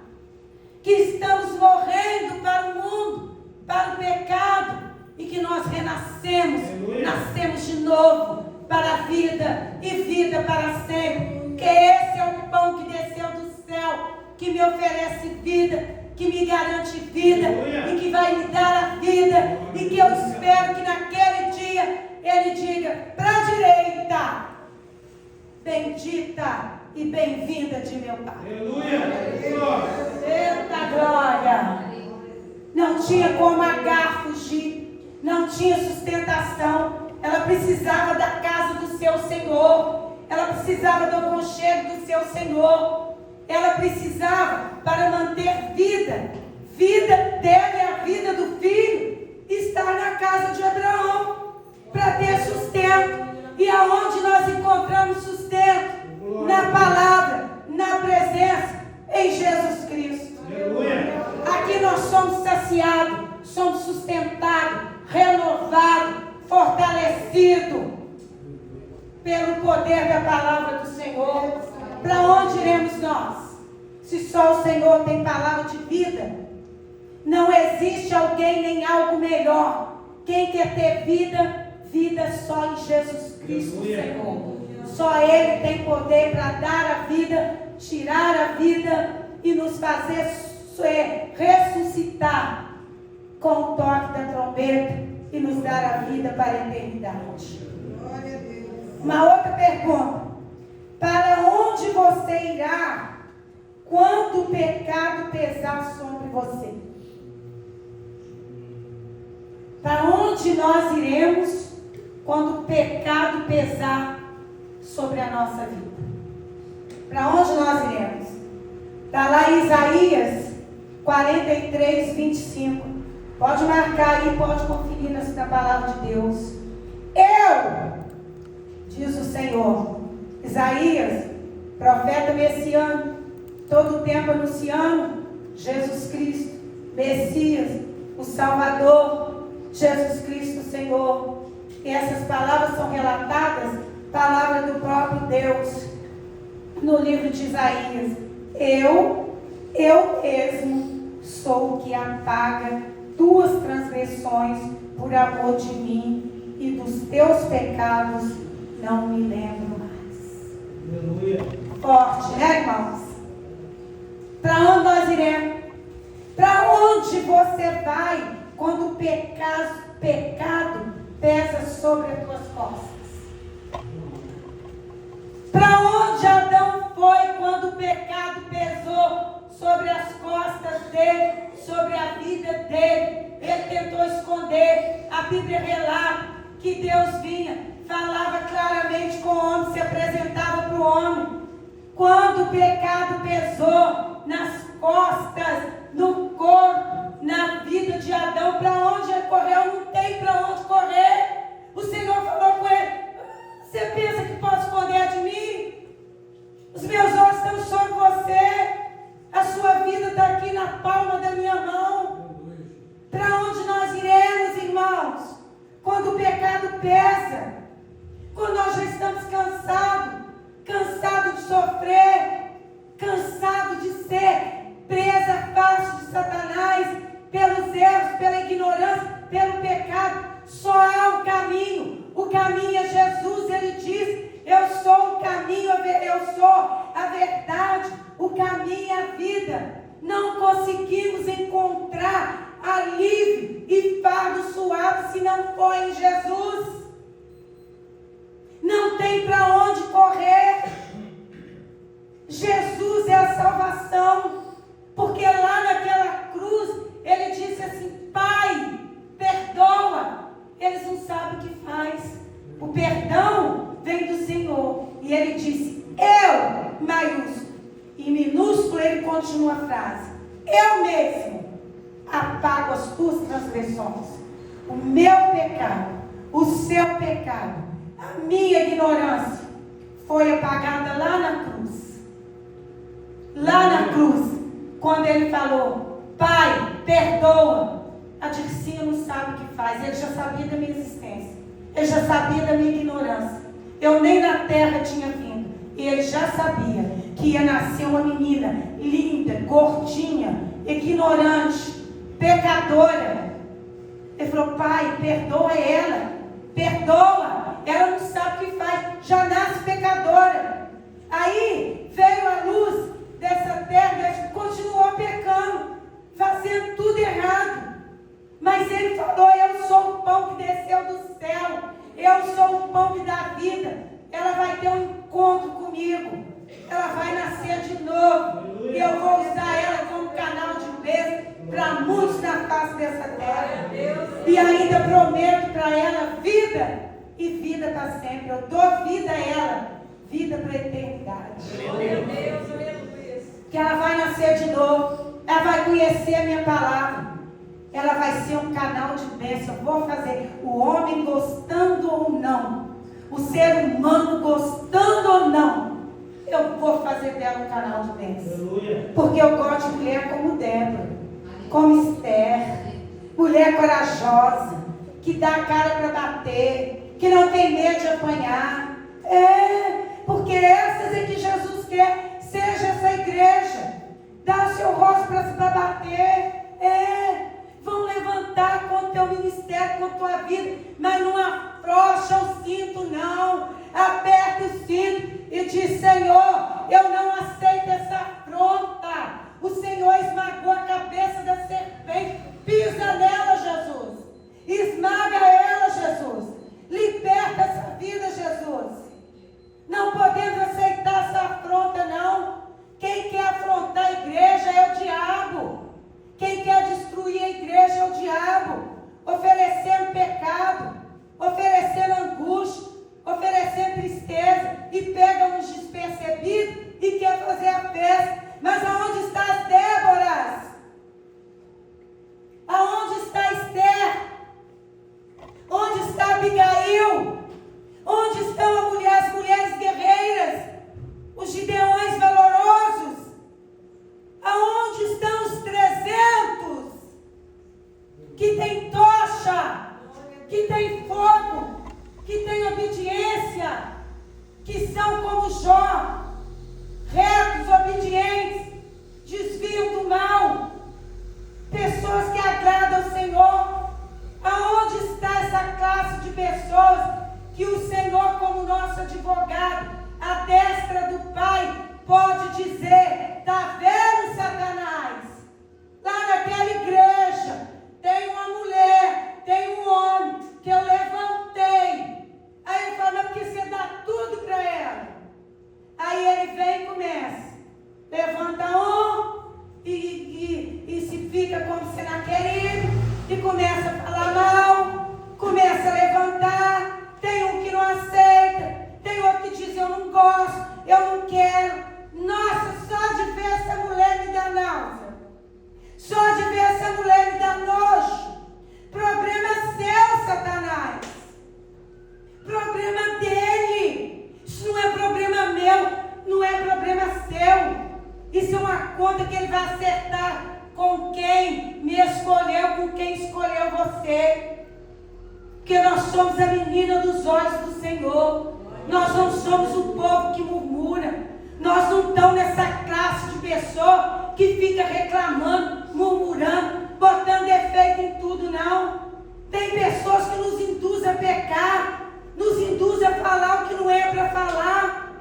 que estamos morrendo para o mundo, para o pecado, e que nós renascemos, nascemos de novo para a vida e vida para sempre. Que esse é o pão que desceu do céu, que me oferece vida, que me garante vida e que vai me dar a vida, e que eu espero que naquele dia Ele diga para a direita: bendita e bem-vinda de meu Pai. Eita glória! Não tinha como Agar fugir, não tinha sustentação. Ela precisava da casa do seu Senhor, ela precisava do aconchego do seu Senhor, ela precisava, para manter vida dele e a vida do filho, estar na casa de Abraão, para ter sustento. E aonde nós encontramos sustento? Na palavra, na presença, em Jesus Cristo. Aqui nós somos saciados, somos sustentados, renovados, fortalecidos pelo poder da palavra do Senhor. Para onde iremos nós? Se só o Senhor tem palavra de vida, não existe alguém nem algo melhor. Quem quer ter vida, vida só em Jesus Cristo, Senhor. Só Ele tem poder para dar a vida, tirar a vida e nos fazer ressuscitar com o toque da trombeta e nos dar a vida para a eternidade. Uma outra pergunta: para onde você irá quando o pecado pesar sobre você? Para onde nós iremos quando o pecado pesar sobre a nossa vida? Para onde nós iremos? Está lá em Isaías 43, 25. Pode marcar aí, pode conferir na palavra de Deus. Eu, diz o Senhor, Isaías, profeta messiânico, todo o tempo anunciando Jesus Cristo, Messias, o Salvador, Jesus Cristo, Senhor. E essas palavras são relatadas, palavra do próprio Deus, no livro de Isaías. Eu mesmo sou o que apaga tuas transgressões por amor de mim, e dos teus pecados não me lembro mais. Aleluia. Forte, né, irmãos? Para onde nós iremos? Para onde você vai quando o pecado pesa sobre as tuas costas? Para onde Adão foi quando o pecado pesou sobre as costas dele, sobre a vida dele? Ele tentou esconder. A Bíblia relata que Deus vinha, falava claramente com o homem, se apresentava para o homem. Quando o pecado pesou nas costas, no corpo, na vida de Adão, para onde ele correu? Não tem para onde correr. O Senhor falou com ele: você pensa que pode esconder de mim? Os meus olhos estão sobre você, a sua vida está aqui na palma da minha mão. Para onde nós iremos, irmãos, quando o pecado pesa? Quando nós já estamos cansados de sofrer, cansados de ser presa fácil de Satanás, pelos erros, pela ignorância, pelo pecado. Só há um caminho, o caminho é Jesus. Ele diz: eu sou o caminho, eu sou a verdade, o caminho e a vida. Não conseguimos encontrar alívio e fardo suave se não for em Jesus. Não tem para onde correr. Jesus é a salvação, porque lá naquela cruz ele disse assim: Pai, perdoa, eles não sabem o que faz. O perdão vem do Senhor. E ele disse: eu, maiúsculo, e minúsculo ele continua a frase: eu mesmo apago as tuas transgressões, o meu pecado, o seu pecado, A minha ignorância foi apagada lá na cruz. Lá na cruz, quando ele falou: Pai, perdoa. A Dircinha não sabe o que faz. Ele já sabia da minha existência. Ele já sabia da minha ignorância. Eu nem na terra tinha vindo. E ele já sabia que ia nascer uma menina linda, gordinha, ignorante, pecadora. Ele falou: Pai, perdoa ela. Perdoa. Ela não sabe o que faz. Já nasce pecadora. Aí veio a luz dessa terra e continuou pecando, fazendo tudo errado. Mas ele falou: eu sou o pão que desceu do céu. Eu sou o pão que dá vida. Ela vai ter um encontro comigo. Ela vai nascer de novo. E eu vou usar ela como canal de bênção para muitos na face dessa terra. E ainda prometo para ela vida e vida para sempre. Eu dou vida a ela, vida para a eternidade. Que ela vai nascer de novo. Ela vai conhecer a minha palavra. Ela vai ser um canal de bênção. Eu vou fazer o homem gostando ou não, o ser humano gostando ou não, eu vou fazer dela um canal de bênção. Porque eu gosto de mulher como Débora, como Esther, mulher corajosa, que dá a cara para bater, que não tem medo de apanhar. Porque essas é que Jesus quer. Seja essa igreja. Dá o seu rosto para bater. Vão levantar contra o teu ministério, contra a tua vida, mas não afrouxa o cinto, não. Aperta o cinto e diz: Senhor, eu não aceito essa afronta. O Senhor esmagou a cabeça da serpente. Pisa nela, Jesus. Esmaga ela, Jesus. Liberta essa vida, Jesus. Não podemos aceitar essa afronta, não. Quem quer afrontar a igreja é o diabo. Quem quer destruir a igreja é o diabo, oferecendo pecado, oferecendo angústia, oferecendo tristeza, e pega uns despercebidos e quer fazer a festa. Mas aonde está as Déboras? Aonde está Esther? Onde está Abigail? Onde estão as mulheres guerreiras? Os gideões valorosos? Aonde estão os 300 que tem tocha, que tem fogo, que tem obediência, que são como Jó, retos, obedientes, desviam do mal, pessoas que agradam ao Senhor? Aonde está essa classe de pessoas que o Senhor, como nosso advogado, à destra do Pai, pode dizer: está vendo, Satanás? Lá naquela igreja tem uma mulher, tem um homem que eu levantei. Aí ele fala: porque você dá tudo para ela. Aí ele vem e começa, levanta um e se fica como se não querido, e começa a falar mal, começa a levantar. Tem um que não aceita, tem outro que diz: eu não gosto, eu não quero. Nossa, só de ver essa mulher me dá náusea. Só de ver essa mulher me dá nojo. Problema seu, Satanás. Problema dele. Isso não é problema meu, não é problema seu. Isso é uma conta que ele vai acertar com quem me escolheu, com quem escolheu você. Porque nós somos a menina dos olhos do Senhor. Nós não somos o povo que murmura. Nós não estamos nessa classe de pessoa que fica reclamando, murmurando, botando defeito em tudo, não. Tem pessoas que nos induzem a pecar, nos induzem a falar o que não é para falar.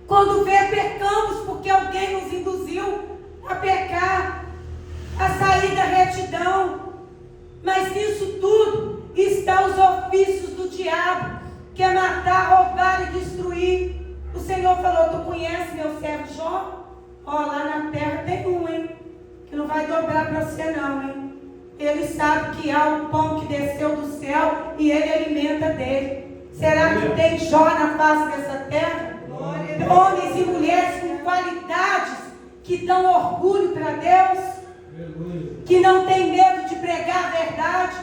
Quando vê, pecamos porque alguém nos induziu a pecar, a sair da retidão. Mas nisso tudo estão os ofícios do diabo, que é matar, roubar e destruir. O Senhor falou: tu conhece meu servo Jó? Ó, lá na terra tem um, hein? Que não vai dobrar para você não, hein? Ele sabe que há um pão que desceu do céu e ele alimenta dele. Será que tem Jó na face dessa terra? Homens e mulheres com qualidades que dão orgulho para Deus, que não tem medo de pregar a verdade,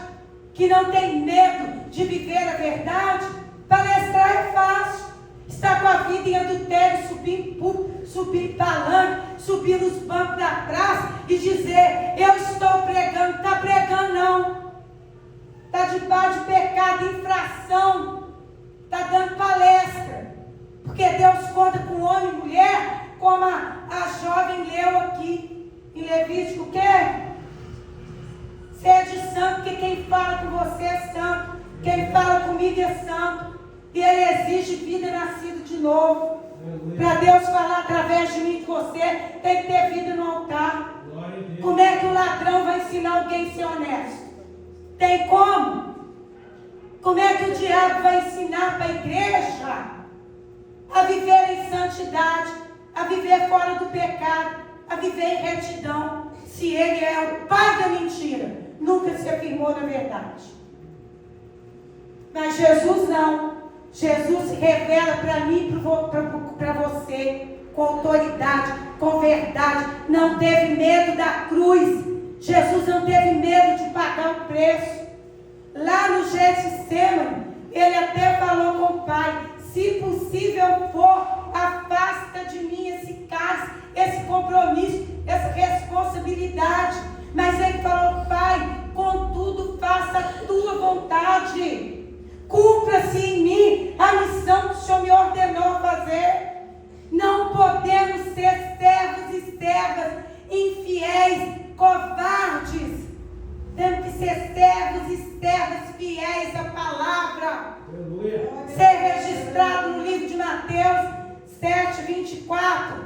que não tem medo de viver a verdade. Palestrar é fácil. Estar com a vida em adultério, subir em palanque, subir nos bancos da praça e dizer: eu estou pregando. Está pregando não. Está debaixo de pecado, infração. Está dando palestra. Porque Deus conta com homem e mulher, como a jovem leu aqui em Levítico, o quê? Sede santo, porque quem fala com você é santo, quem fala comigo é santo, e Ele exige vida nascida de novo. Para Deus falar através de mim e de você, tem que ter vida no altar. Como é que o ladrão vai ensinar alguém a ser honesto? Tem como? Como é que o diabo vai ensinar para a igreja a viver em santidade, a viver fora do pecado, a viver em retidão, se ele é o pai da mentira, nunca se afirmou na verdade? Mas Jesus não. Jesus se revela para mim e para você, com autoridade, com verdade. Não teve medo da cruz. Jesus não teve medo de pagar o preço. Lá no Getsêmani, ele até falou com o Pai: se possível for, afasta de mim esse cálice, esse compromisso, essa responsabilidade. Mas ele falou: Pai, contudo, faça a tua vontade. Cumpra-se em mim a missão que o Senhor me ordenou a fazer. Não podemos ser servos e servas infiéis, covardes. Temos que ser servos e servas fiéis à palavra. Aleluia. Ser registrado no livro de Mateus 7:24,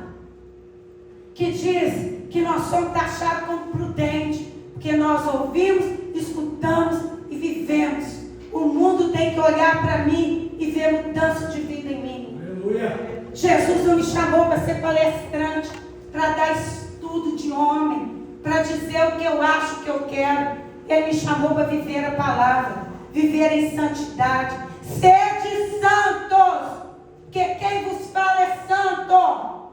que diz que nós somos taxados como prudentes, porque nós ouvimos, escutamos e vivemos. O mundo tem que olhar para mim e ver mudança de vida em mim. Aleluia. Jesus não me chamou para ser palestrante, para dar estudo de homem, para dizer o que eu acho que eu quero. Ele me chamou para viver a palavra, viver em santidade. Sede santos, que quem vos fala é santo.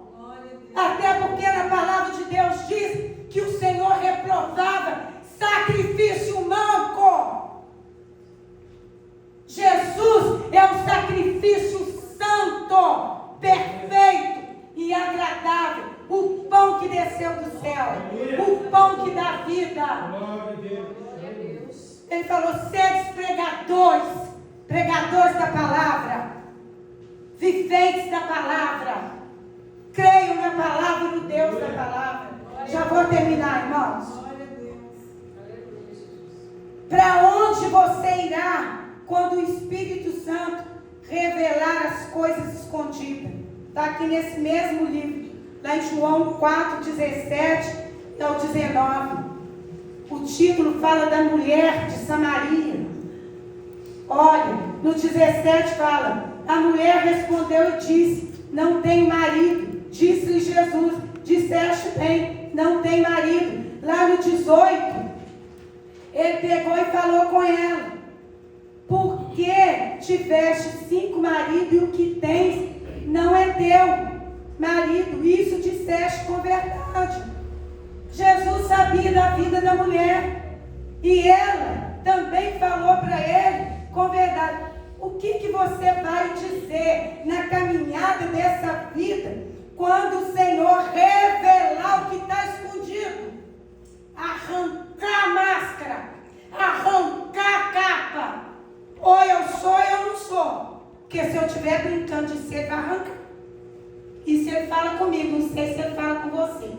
Até porque na palavra de Deus diz que o Senhor reprovava sacrifício manco. Jesus é um sacrifício santo, perfeito e agradável. O pão que desceu do céu, o pão que dá vida. Ele falou: sede pregadores da palavra, viventes da palavra, creiam na palavra e no Deus da palavra. Já vou terminar, irmãos. Para onde você irá quando o Espírito Santo revelar as coisas escondidas? Está aqui nesse mesmo livro, lá em João 4:17 ao 19. O título fala da mulher de Samaria. Olha, no 17 fala: a mulher respondeu e disse: não tenho marido. Disse-lhe Jesus: disseste bem, não tem marido. Lá no 18, ele pegou e falou com ela: por que tiveste 5 maridos e o que tens não é teu marido? Isso disseste com verdade. Jesus sabia da vida da mulher e ela também falou para ele com verdade. O que você vai dizer na caminhada dessa vida quando o Senhor revelar o que está escondido? Arrancar a máscara, arrancar a capa. Ou eu sou ou eu não sou. Porque se eu estiver brincando de ser, ele vai arrancar. E se ele fala comigo, não sei se ele fala com você.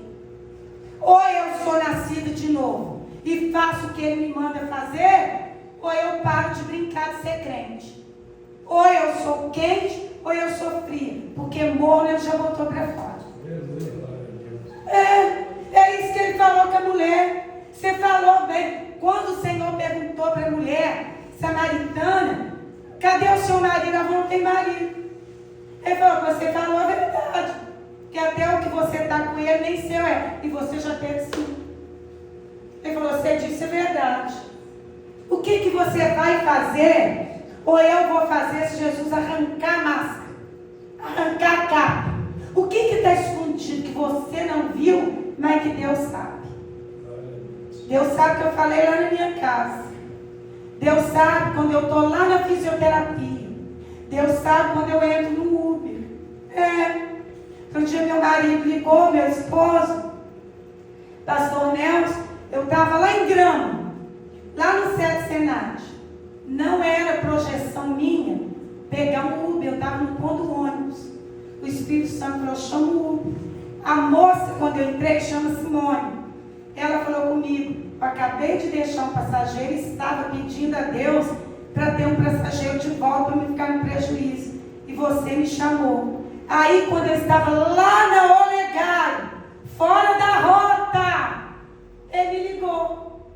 Ou eu sou nascido de novo e faço o que ele me manda fazer, ou eu paro de brincar de ser crente. Ou eu sou quente, ou eu sou fria. Porque morno ele já botou para fora. É isso que ele falou com a mulher. Você falou bem. Quando o Senhor perguntou para a mulher samaritana: cadê o seu marido? Ela não tem marido. Ele falou: você falou a verdade, que até o que você está com ele nem seu é, e você já teve sim. Ele falou: você disse a verdade. O que você vai fazer, ou eu vou fazer, se Jesus arrancar a máscara, arrancar a capa? O que está escondido que você não viu, mas que Deus sabe? Deus sabe que eu falei lá na minha casa. Deus sabe quando eu estou lá na fisioterapia. Deus sabe quando eu entro no Uber. Outro dia meu marido ligou, meu esposo, pastor Nelson, eu estava lá em Grama, lá no Sete Senat. Não era projeção minha pegar um Uber, eu estava no ponto do ônibus. O Espírito Santo falou, chama o Uber. A moça, quando eu entrei, chama Simone. Ela falou comigo, eu acabei de deixar um passageiro e estava pedindo a Deus para ter um passageiro de volta para me ficar no prejuízo. E você me chamou. Aí, quando eu estava lá na Olegário, fora da rota, ele me ligou.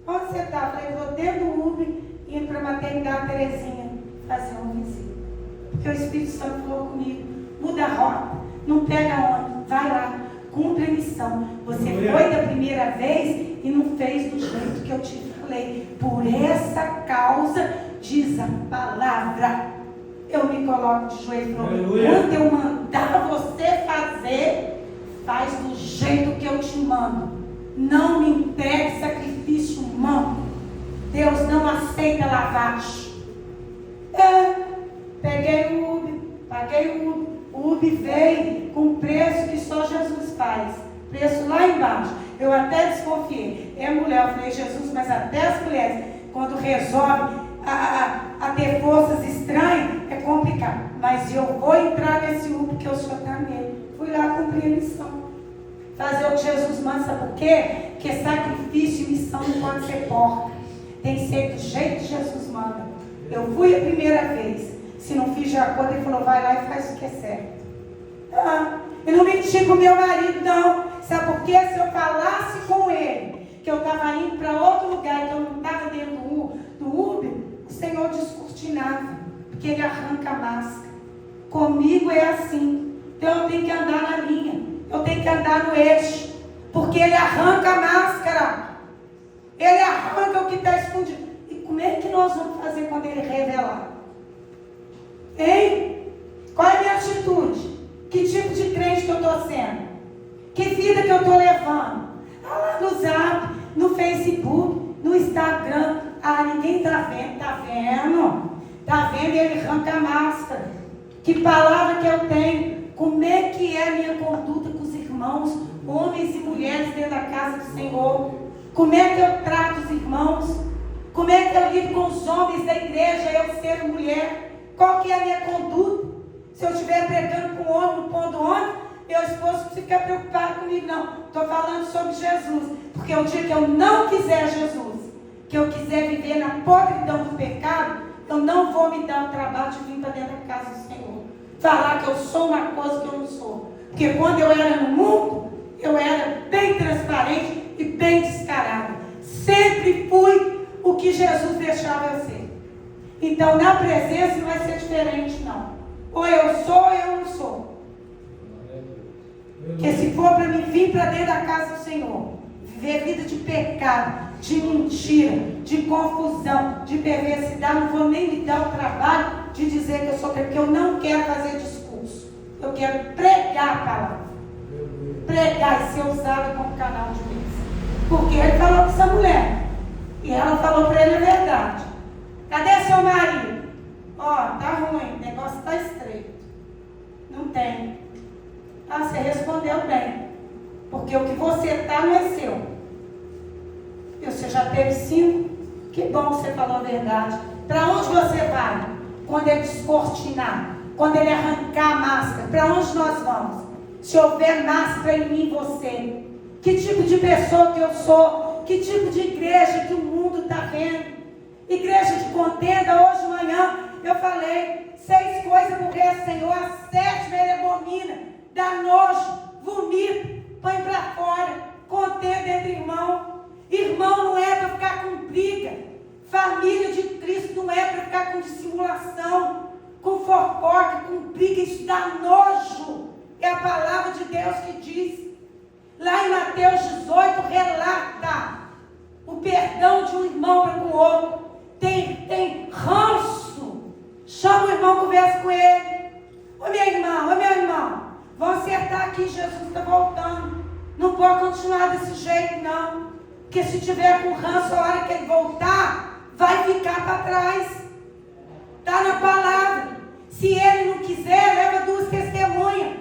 Onde você está? Eu falei, vou dentro do Uber, indo para a maternidade Terezinha fazer uma visita. Porque o Espírito Santo falou comigo, muda a rota, não pega ônibus, vai lá, cumpre a missão. Você foi da primeira vez e não fez do jeito que eu te falei. Por essa causa, diz a palavra, eu me coloco de joelho. Quando eu mandar você fazer, faz do jeito que eu te mando. Não me entregue sacrifício humano. Deus não aceita lavagem. Peguei o Uber, paguei o Uber. O Uber veio com um preço que só Jesus faz. Preço lá embaixo. Eu até desconfiei. Mulher, eu falei, Jesus, mas até as mulheres, quando resolve a ter forças estranhas, é complicado. Mas eu vou entrar nesse Uber porque o Senhor está nele. Fui lá cumprir a missão. Fazer o que Jesus manda, sabe por quê? Porque sacrifício e missão não pode ser porca. Tem que ser do jeito que Jesus manda. Eu fui a primeira vez. Se não fiz de acordo, ele falou, vai lá e faz o que é certo. Eu não menti com meu marido, não. Sabe por quê? Se eu falasse com ele que eu estava indo para outro lugar, que eu não estava dentro do Uber, o Senhor descortinava. Porque ele arranca a máscara. Comigo é assim. Então eu tenho que andar na linha. Eu tenho que andar no eixo. Porque ele arranca a máscara. Ele arranca o que está escondido. E como é que nós vamos fazer quando ele revelar? Hein? Qual é a minha atitude? Que tipo de crente que eu estou sendo? Que vida que eu estou levando? Lá no Zap, no Facebook, no Instagram. Ninguém está vendo. Está vendo? Está vendo? Ele arranca a máscara. Que palavra que eu tenho? Como é que é a minha conduta com os irmãos, homens e mulheres dentro da casa do Senhor? Como é que eu trato os irmãos? Como é que eu lido com os homens da igreja, eu ser mulher? Qual que é a minha conduta? Se eu estiver pregando com o homem, no ponto do homem, meu esposo não fica preocupado comigo, não. Estou falando sobre Jesus. Porque o dia que eu não quiser Jesus, que eu quiser viver na podridão do pecado, eu não vou me dar o trabalho de vir para dentro da casa do Senhor. Falar que eu sou uma coisa que eu não sou. Porque quando eu era no mundo, eu era bem transparente e bem descarada. Sempre fui o que Jesus deixava eu ser. Então, na presença não vai ser diferente, não. Ou eu sou ou eu não sou. Porque se for para mim vir para dentro da casa do Senhor, viver vida de pecado, de mentira, de confusão, de perversidade, não vou nem me dar o trabalho de dizer que eu sou crente, porque eu não quero fazer discurso. Eu quero pregar a palavra. Pregar e ser usada como canal de bênção. Porque ele falou com essa mulher. E ela falou para ele a verdade. Cadê seu marido? Tá ruim, o negócio está estreito. Não tem. Você respondeu bem. Porque o que você está não é seu. E você já teve 5. Que bom que você falou a verdade. Para onde você vai? Quando ele descortinar. Quando ele arrancar a máscara. Para onde nós vamos? Se houver máscara em mim e você. Que tipo de pessoa que eu sou? Que tipo de igreja que o mundo está vendo? Igreja de contenda, hoje de manhã eu falei 6 coisas por resto, Senhor, a 7ª ele abomina, dá nojo, vomita, põe para fora, contenda entre irmão. Irmão não é para ficar com briga, família de Cristo não é para ficar com dissimulação, com fofoca, com briga, isso dá nojo. É a palavra de Deus que diz. Lá em Mateus 18 relata o perdão de um irmão para com o outro. Tem ranço. Chama o irmão, conversa com ele. Ô minha irmã, ô meu irmão, vão acertar aqui, Jesus está voltando. Não pode continuar desse jeito, não. Porque se tiver com ranço, a hora que ele voltar, vai ficar para trás. Está na palavra. Se ele não quiser, leva 2 testemunhas.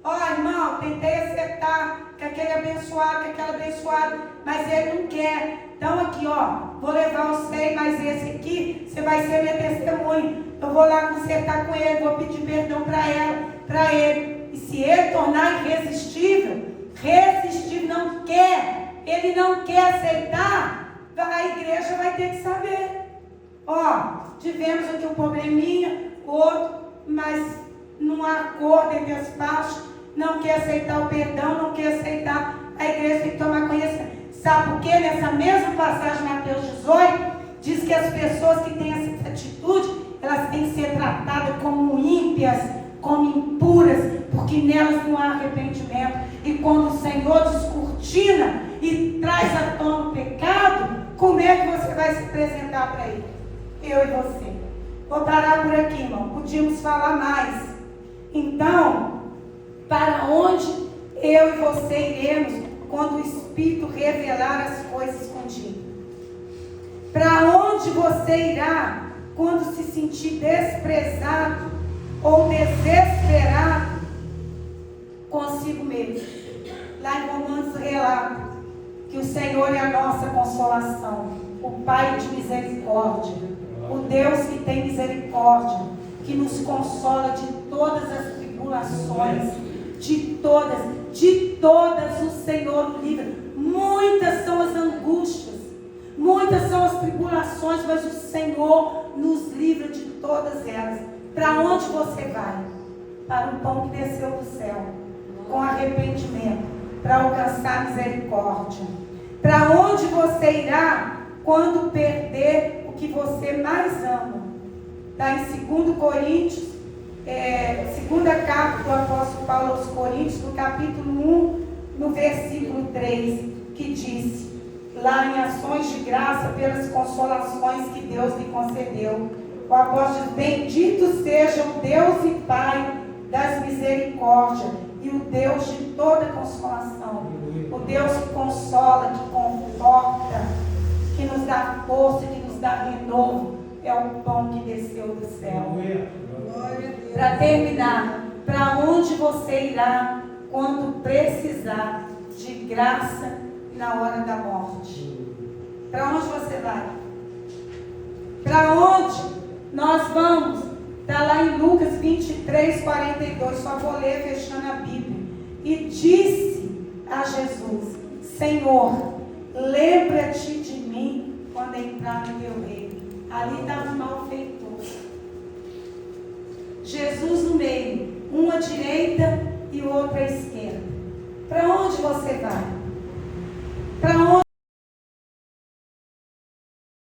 Ó, irmão, tentei acertar com aquele abençoado, com aquela abençoada, mas ele não quer. Então aqui, ó, vou levar você, mas esse aqui, você vai ser minha testemunha. Eu vou lá consertar com ele, vou pedir perdão para ela, para ele. E se ele tornar irresistível, não quer, ele não quer aceitar, a igreja vai ter que saber. Ó, tivemos aqui um probleminha, outro, mas não há acordo entre as partes, não quer aceitar o perdão, não quer aceitar, a igreja tem que tomar conhecimento. Sabe por quê? Nessa mesma passagem, Mateus 18, diz que as pessoas que têm essa atitude, elas têm que ser tratadas como ímpias, como impuras, porque nelas não há arrependimento. E quando o Senhor descortina e traz à tona o pecado, como é que você vai se apresentar para ele? Eu e você. Vou parar por aqui, irmão. Podíamos falar mais. Então, para onde eu e você iremos quando o Espírito revelar as coisas contigo? Para onde você irá quando se sentir desprezado ou desesperado consigo mesmo? Lá em Romanos relata que o Senhor é a nossa consolação, o Pai de misericórdia, o Deus que tem misericórdia, que nos consola de todas as tribulações, de todas o Senhor nos livra. Muitas são as angústias, muitas são as tribulações, mas o Senhor nos livra de todas elas. Para onde você vai? Para o pão que desceu do céu, com arrependimento, para alcançar misericórdia. Para onde você irá quando perder o que você mais ama? Está em 2 Coríntios, segunda carta do apóstolo Paulo aos Coríntios, no capítulo 1, no versículo 3, que diz, lá em ações de graça pelas consolações que Deus lhe concedeu. O apóstolo diz, bendito seja o Deus e Pai das misericórdias e o Deus de toda consolação. O Deus que consola, que conforta, que nos dá força, que nos dá renovo, é o pão que desceu do céu. Para terminar, para onde você irá quando precisar de graça na hora da morte? Para onde você vai? Para onde nós vamos? Está lá em Lucas 23, 42. Só vou ler fechando a Bíblia. E disse a Jesus, Senhor, lembra-te de mim quando entrar no teu reino. Ali estava o malfeitor. Jesus no meio, um à direita e o outro à esquerda. Para onde você vai? Para onde?